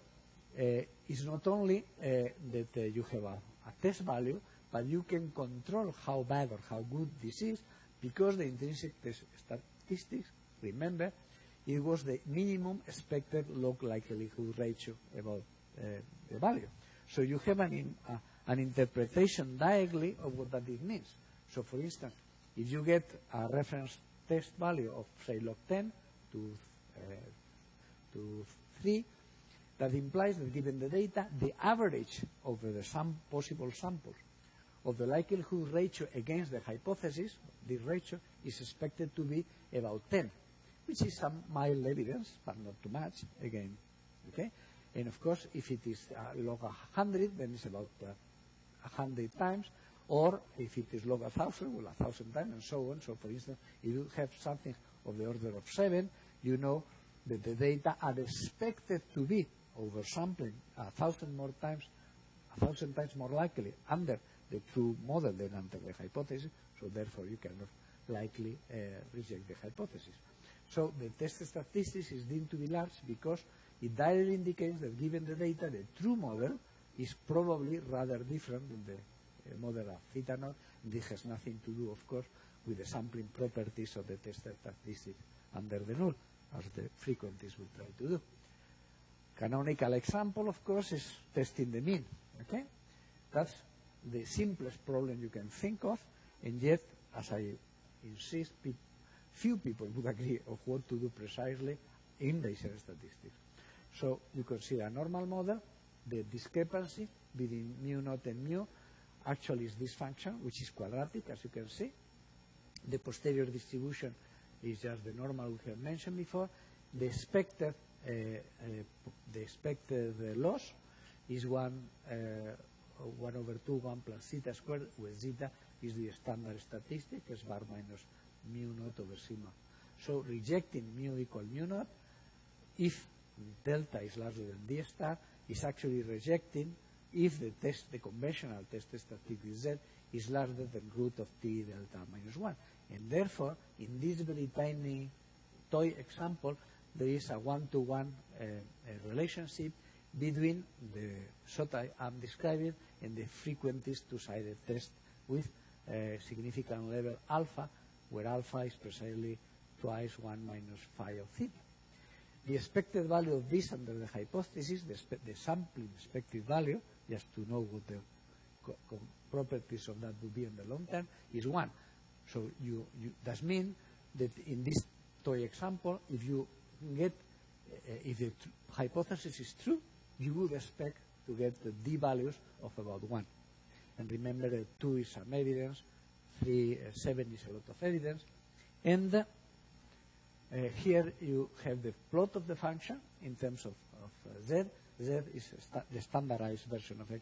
S1: it's not only that you have a test value, but you can control how bad or how good this is, because the intrinsic test statistics, remember, it was the minimum expected log likelihood ratio about the value. So you have an interpretation diagonally of what that means. So, for instance, if you get a reference test value of, say, log 10 to to 3. That implies that given the data, the average over the possible samples of the likelihood ratio against the hypothesis, this ratio, is expected to be about 10, which is some mild evidence, but not too much, again. Okay? And of course, if it is log 100, then it's about 100 times, or if it is log 1,000, well, 1,000 times, and so on. So, for instance, if you have something of the order of 7, you know that the data are expected to be oversampling 1,000 more times, 1,000 times more likely under the true model than under the hypothesis. So, therefore, you cannot likely reject the hypothesis. So, the test statistics is deemed to be large because it directly indicates that given the data, the true model is probably rather different than the model of theta naught. This has nothing to do, of course, with the sampling properties of the test statistics under the null, as the frequencies will try to do. Canonical example, of course, is testing the mean. Okay, that's the simplest problem you can think of, and yet, as I insist, few people would agree of what to do precisely in Bayesian statistics. So you consider a normal model. The discrepancy between mu naught and mu actually is this function, which is quadratic, as you can see. The posterior distribution is just the normal we have mentioned before. The expected loss is 1 over 2, 1 plus zeta squared, where zeta is the standard statistic, S bar minus mu naught over sigma. So rejecting mu equal mu naught, if delta is larger than d star, is actually rejecting if the conventional test statistic z is larger than root of t delta minus 1. And therefore, in this very tiny toy example, there is a one-to-one relationship between the what I am describing and the frequentist two-sided test with significant level alpha, where alpha is precisely twice 1 minus phi of theta. The expected value of this under the hypothesis, the sampling expected value, just to know what the properties of that would be in the long term, is 1. So that means that in this toy example, if you get, if the hypothesis is true, you would expect to get the d values of about 1. And remember that 2 is some evidence, 7 is a lot of evidence, and here you have the plot of the function in terms of z. Z is the standardized version of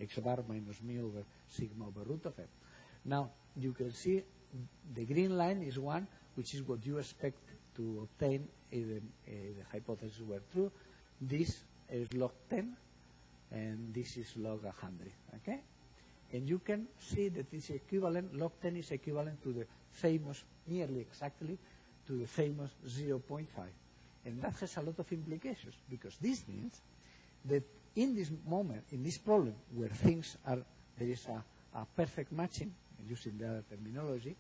S1: x bar minus mu over sigma over root of f. Now, you can see the green line is 1, which is what you expect to obtain if the hypothesis were true. This is log 10, and this is log 100. Okay? And you can see that it's equivalent, log 10 is equivalent to the famous, nearly exactly, to the famous 0.5. And that has a lot of implications, because this means that in this moment, in this problem, where things are, there is a perfect matching, using the other terminology,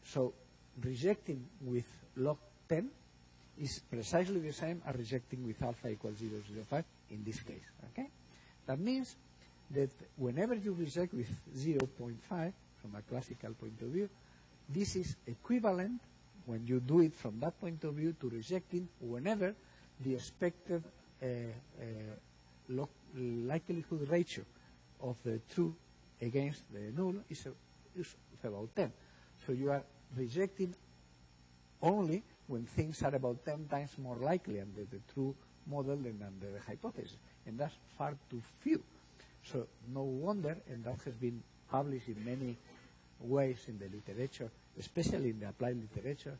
S1: so rejecting with log 10 is precisely the same as rejecting with alpha equals 0.05 in this case. Okay? That means that whenever you reject with 0.5, from a classical point of view, this is equivalent, when you do it from that point of view, to rejecting whenever the expected likelihood ratio of the true against the null is about 10. So you are rejecting only when things are about 10 times more likely under the true model than under the hypothesis. And that's far too few. So no wonder, and that has been published in many ways in the literature, especially in the applied literature.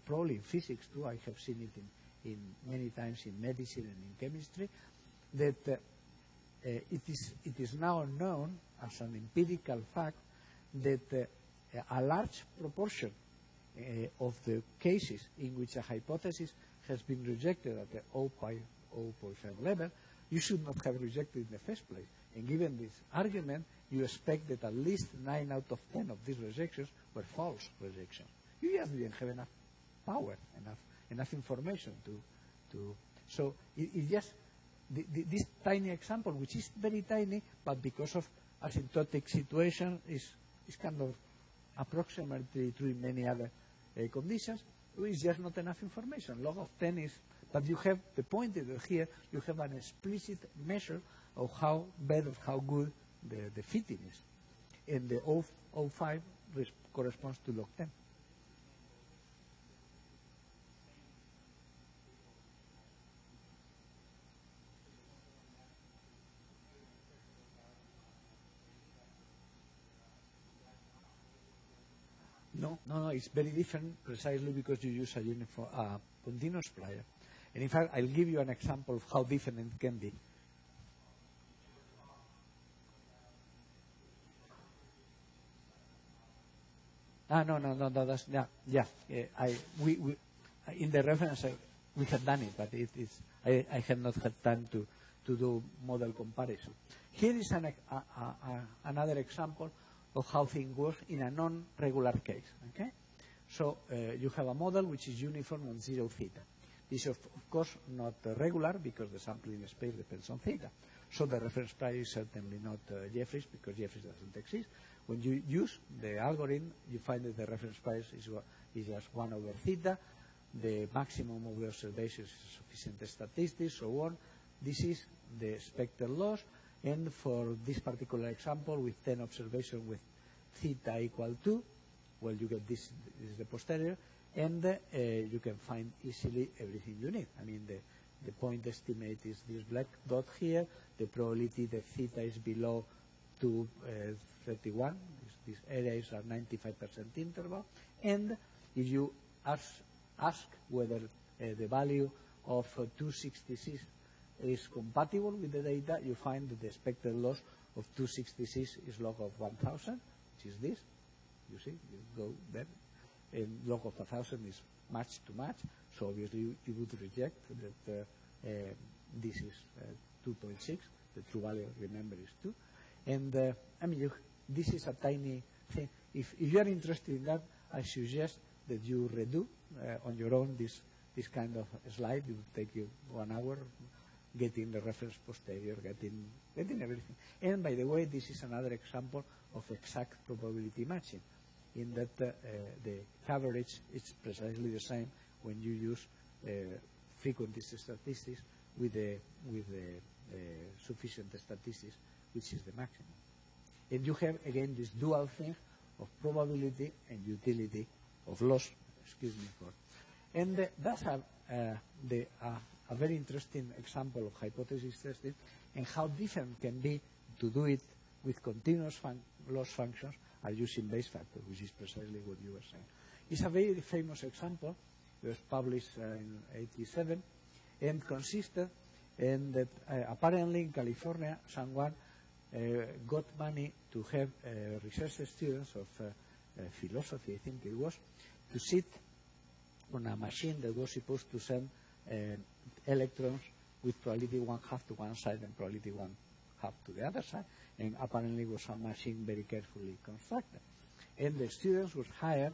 S1: Probably in physics too, I have seen it in many times in medicine and in chemistry, that it is now known as an empirical fact that a large proportion of the cases in which a hypothesis has been rejected at the 0.5 level, you should not have rejected in the first place. And given this argument, you expect that at least 9 out of 10 of these rejections were false rejections. You just didn't have enough power, enough information to. So it just this tiny example, which is very tiny, but because of asymptotic situation, is kind of approximately true in many other conditions. is just not enough information. Log of 10 is, but you have, the point is that here you have an explicit measure of how bad, of how good the fitting is. And the 0.05 corresponds to log 10. No, it's very different precisely because you use a uniform, continuous plier. And in fact, I'll give you an example of how different it can be. No, that's, yeah. We in the reference, we have done it, but I have not had time to do model comparison. Here is another example of how things work in a non-regular case. Okay, so you have a model which is uniform on 0 theta. This is of course not regular because the sampling space depends on theta. So the reference price is certainly not Jeffreys because Jeffreys doesn't exist. When you use the algorithm, you find that the reference price is just 1 over theta. The maximum of the observations is sufficient statistics, so on. This is the expected loss. And for this particular example, with 10 observations with theta equal to, well, you get this is the posterior, and you can find easily everything you need. I mean, the point estimate is this black dot here. The probability that theta is below 231. These areas are 95% interval. And if you ask whether the value of 266 is compatible with the data, you find that the expected loss of 266 is log of 1,000, which is this. You see, you go there. And log of 1,000 is match to match. So obviously you would reject that this is 2.6. The true value, remember, is 2. And I mean, this is a tiny thing. If you are interested in that, I suggest that you redo on your own this kind of slide. It will take you 1 hour, getting the reference posterior, getting everything. And by the way, this is another example of exact probability matching, in that the coverage is precisely the same when you use frequentist statistics with the sufficient statistics, which is the maximum. And you have, again, this dual thing of probability and utility of loss. Excuse me for. And that's a very interesting example of hypothesis testing and how different can be to do it with continuous loss functions are using base factor, which is precisely what you were saying. It's a very famous example. It was published in '87 and consisted in that apparently in California someone got money to have research students of philosophy, I think it was, to sit on a machine that was supposed to send electrons with probability 1/2 to one side and probability 1/2 to the other side, and apparently was a machine very carefully constructed. And the students were hired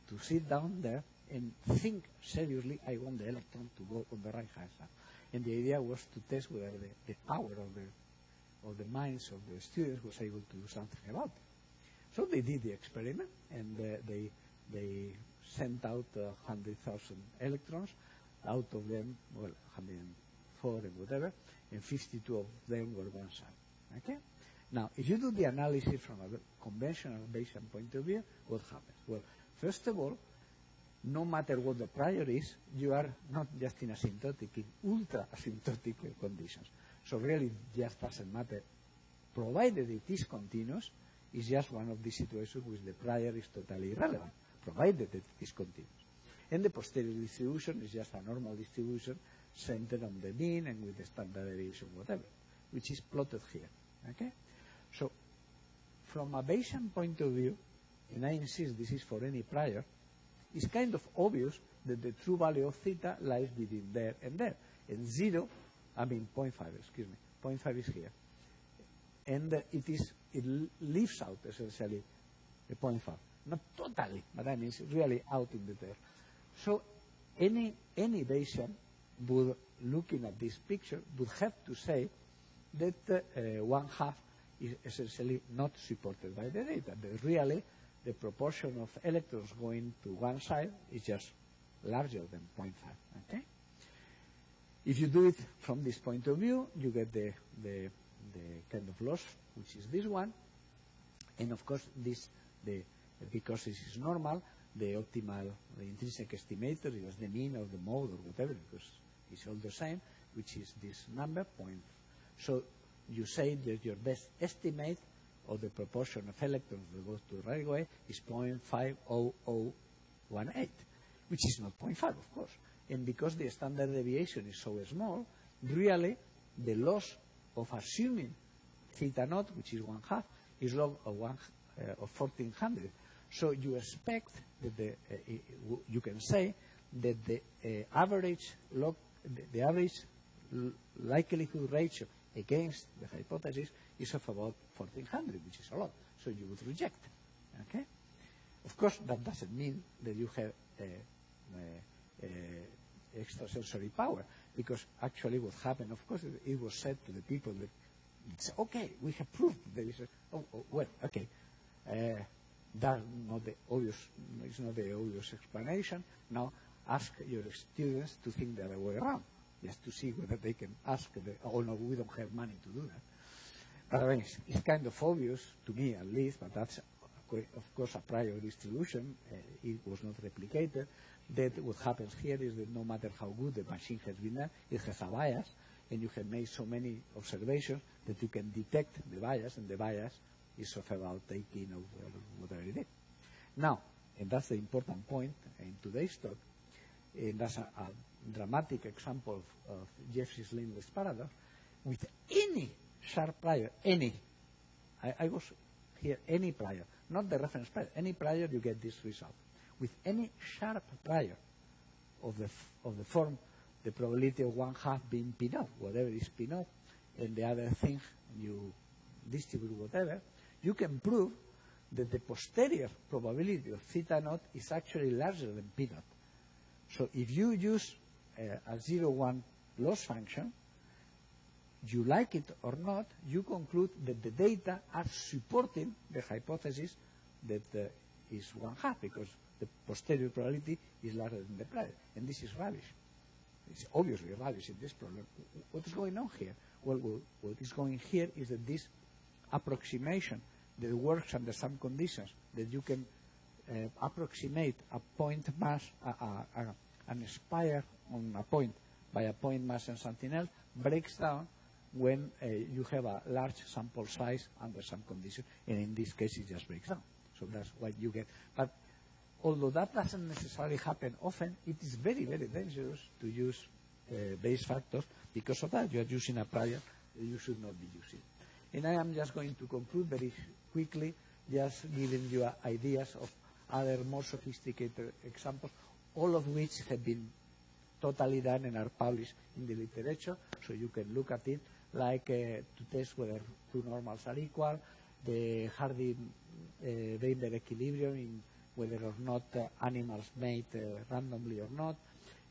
S1: to sit down there and think seriously, I want the electron to go on the right hand side. And the idea was to test whether the power of the minds of the students was able to do something about it. So they did the experiment, and they sent out 100,000 electrons. Out of them, well, 104 and whatever, and 52 of them were one side. Okay? Now, if you do the analysis from a conventional Bayesian point of view, what happens? Well, first of all, no matter what the prior is, you are not just in asymptotic, in ultra-asymptotic conditions. So really, it just doesn't matter. Provided it is continuous, it's just one of these situations where the prior is totally irrelevant, provided that it is continuous. And the posterior distribution is just a normal distribution centered on the mean and with the standard deviation, whatever, which is plotted here. Okay? So, from a Bayesian point of view, and I insist this is for any prior, it's kind of obvious that the true value of theta lies between there and there. And 0, I mean 0.5, excuse me, 0.5 is here. And it leaves out essentially the 0.5. Not totally, but I mean it's really out in the there. So any Bayesian would, looking at this picture, would have to say that 1/2 is essentially not supported by the data. That really the proportion of electrons going to one side is just larger than 0.5. Okay? If you do it from this point of view, you get the kind of loss, which is this one. And of course, because this is normal, the intrinsic estimator is the mean of the mode or whatever, because it's all the same, which is this number, point. So you say that your best estimate of the proportion of electrons that goes to the right way is 0.50018, which is not 0.5, of course. And because the standard deviation is so small, really the loss of assuming theta naught, which is 1/2, is log of 1400. So you expect that you can say that the average likelihood ratio against the hypothesis is of about 1400, which is a lot. So you would reject. Okay? Of course, that doesn't mean that you have extrasensory power, because actually what happened, of course, it was said to the people that, okay, we have proved there is well, okay, that's not the obvious, it's not the obvious explanation. Now ask your students to think the other way around, just to see whether they can ask, oh no, we don't have money to do that. But I mean, it's kind of obvious, to me at least, but that's, of course, a prior distribution. It was not replicated. That what happens here is that no matter how good the machine has been done, it has a bias, and you have made so many observations that you can detect the bias, and the bias is of about 18 or whatever it is. Now, and that's the important point in today's talk, and that's a dramatic example of Jeffreys-Lindley's paradox. With any sharp prior, I was here, any prior, not the reference prior, any prior, you get this result. With any sharp prior of the form, the probability of 1/2 being P naught, whatever is P naught, and the other thing you distribute whatever, you can prove that the posterior probability of theta naught is actually larger than P naught. So if you use a 0-1 loss function, you like it or not, you conclude that the data are supporting the hypothesis that is 1/2, because the posterior probability is larger than the prior. And this is rubbish. It's obviously rubbish in this problem. What is going on here? Well, what is going here is that this approximation that works under some conditions, that you can approximate a point mass, an spire on a point by a point mass and something else, breaks down when you have a large sample size under some condition, and in this case it just breaks down. So that's what you get. But although that doesn't necessarily happen often, it is very, very dangerous to use base factors. Because of that, you are using a prior that you should not be using. And I am just going to conclude very quickly, just giving you ideas of other more sophisticated examples, all of which have been totally done and are published in the literature, so you can look at it, like to test whether two normals are equal, the Hardy-Weinberg equilibrium, in whether or not animals mate randomly or not,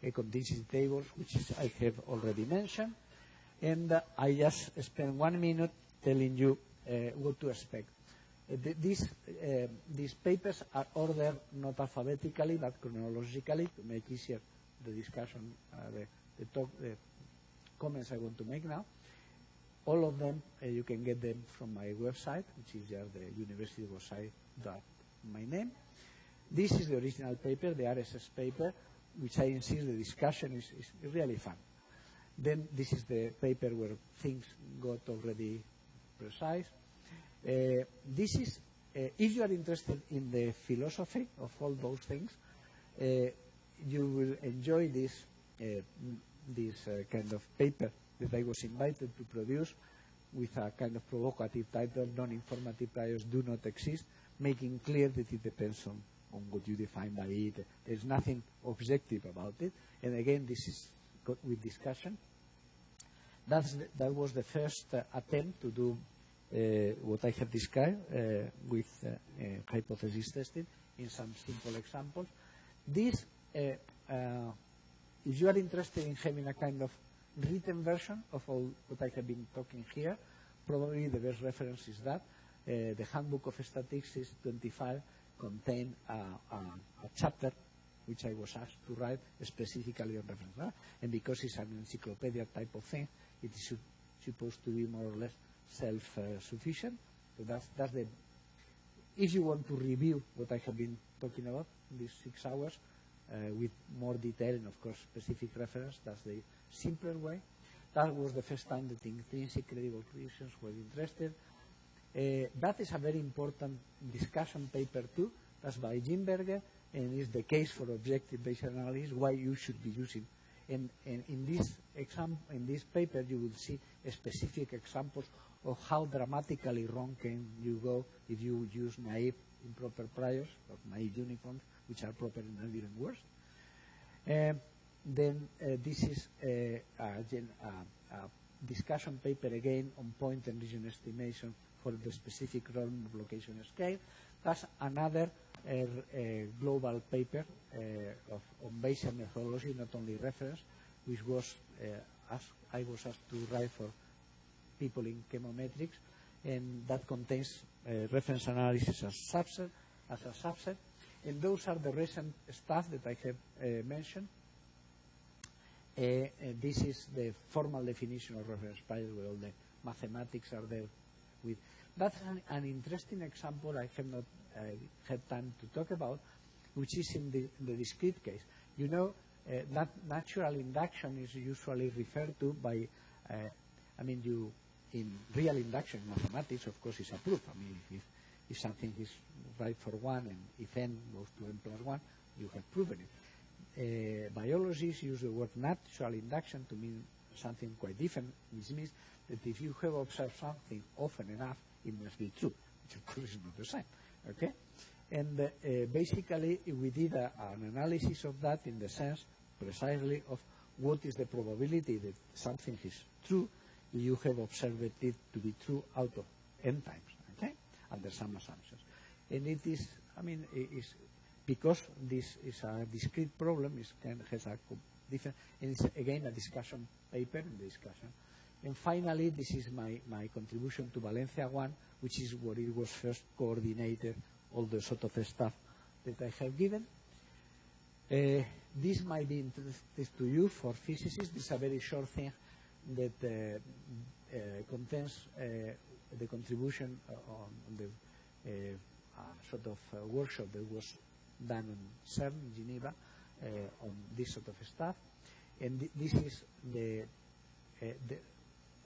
S1: contingency tables, which I have already mentioned. And I just spent 1 minute telling you what to expect. These papers are ordered not alphabetically but chronologically to make easier the discussion, the comments I want to make now. All of them, you can get them from my website, which is just the university website my name. This is the original paper, the RSS paper, which I insist the discussion is really fun. Then this is the paper where things got already precise. This is, if you are interested in the philosophy of all those things, you will enjoy this kind of paper that I was invited to produce with a kind of provocative title, Non-Informative Priors Do Not Exist, making clear that it depends on what you define by it. There's nothing objective about it. And again, this is with discussion. That was the first attempt to do what I have described with hypothesis testing in some simple examples. This, if you are interested in having a kind of written version of all what I have been talking here, probably the best reference is that. The Handbook of Statistics 25 contains a chapter which I was asked to write specifically on reference. And because it's an encyclopedia type of thing, it is supposed to be more or less self-sufficient. So that's the. If you want to review what I have been talking about in these 6 hours with more detail and, of course, specific reference, that's the simpler way. That was the first time that intrinsic credible reasons were interested. That is a very important discussion paper too. That's by Gimberger, and is the case for objective-based analysis, why you should be using. And in this paper, you will see specific examples of how dramatically wrong can you go if you use naive improper priors or naive uniforms, which are proper and even worse. Then this is a discussion paper again on point and region estimation for the specific realm of location scale. That's another global paper on Bayesian methodology, not only reference, which was I was asked to write for people in chemometrics, and that contains reference analysis as a subset. And those are the recent stuff that I have mentioned. This is the formal definition of reference priors, where all the mathematics are there with. That's an interesting example I have not had time to talk about, which is in the discrete case. You know, that natural induction is usually referred to by, in real induction mathematics, of course, is a proof. I mean, if something is right for 1 and if n goes to n plus 1, you have proven it. Biologists use the word natural induction to mean something quite different, which means that if you have observed something often enough, it must be true, which of course is not the same. Okay? And basically, we did an analysis of that in the sense precisely of what is the probability that something is true if you have observed it to be true out of n times, okay, under some assumptions. And it is, because this is a discrete problem, it has a different, and it's again a discussion paper in the discussion. And finally, this is my contribution to Valencia 1, which is where it was first coordinated, all the sort of stuff that I have given. This might be interesting to you for physicists. This is a very short thing that contains the contribution on the sort of workshop that was done in CERN in Geneva on this sort of stuff. And this is the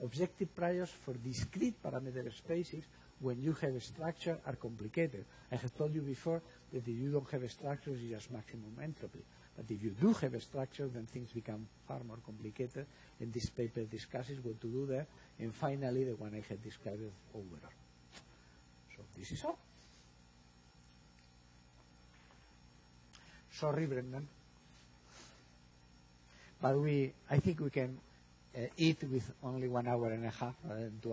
S1: objective priors for discrete parameter spaces when you have a structure are complicated. I have told you before that if you don't have a structure, it's just maximum entropy. But if you do have a structure, then things become far more complicated, and this paper discusses what to do there. And finally, the one I had described overall. So this is all. Sorry, Brendan. But I think we can eat with only 1 hour and a half rather than 2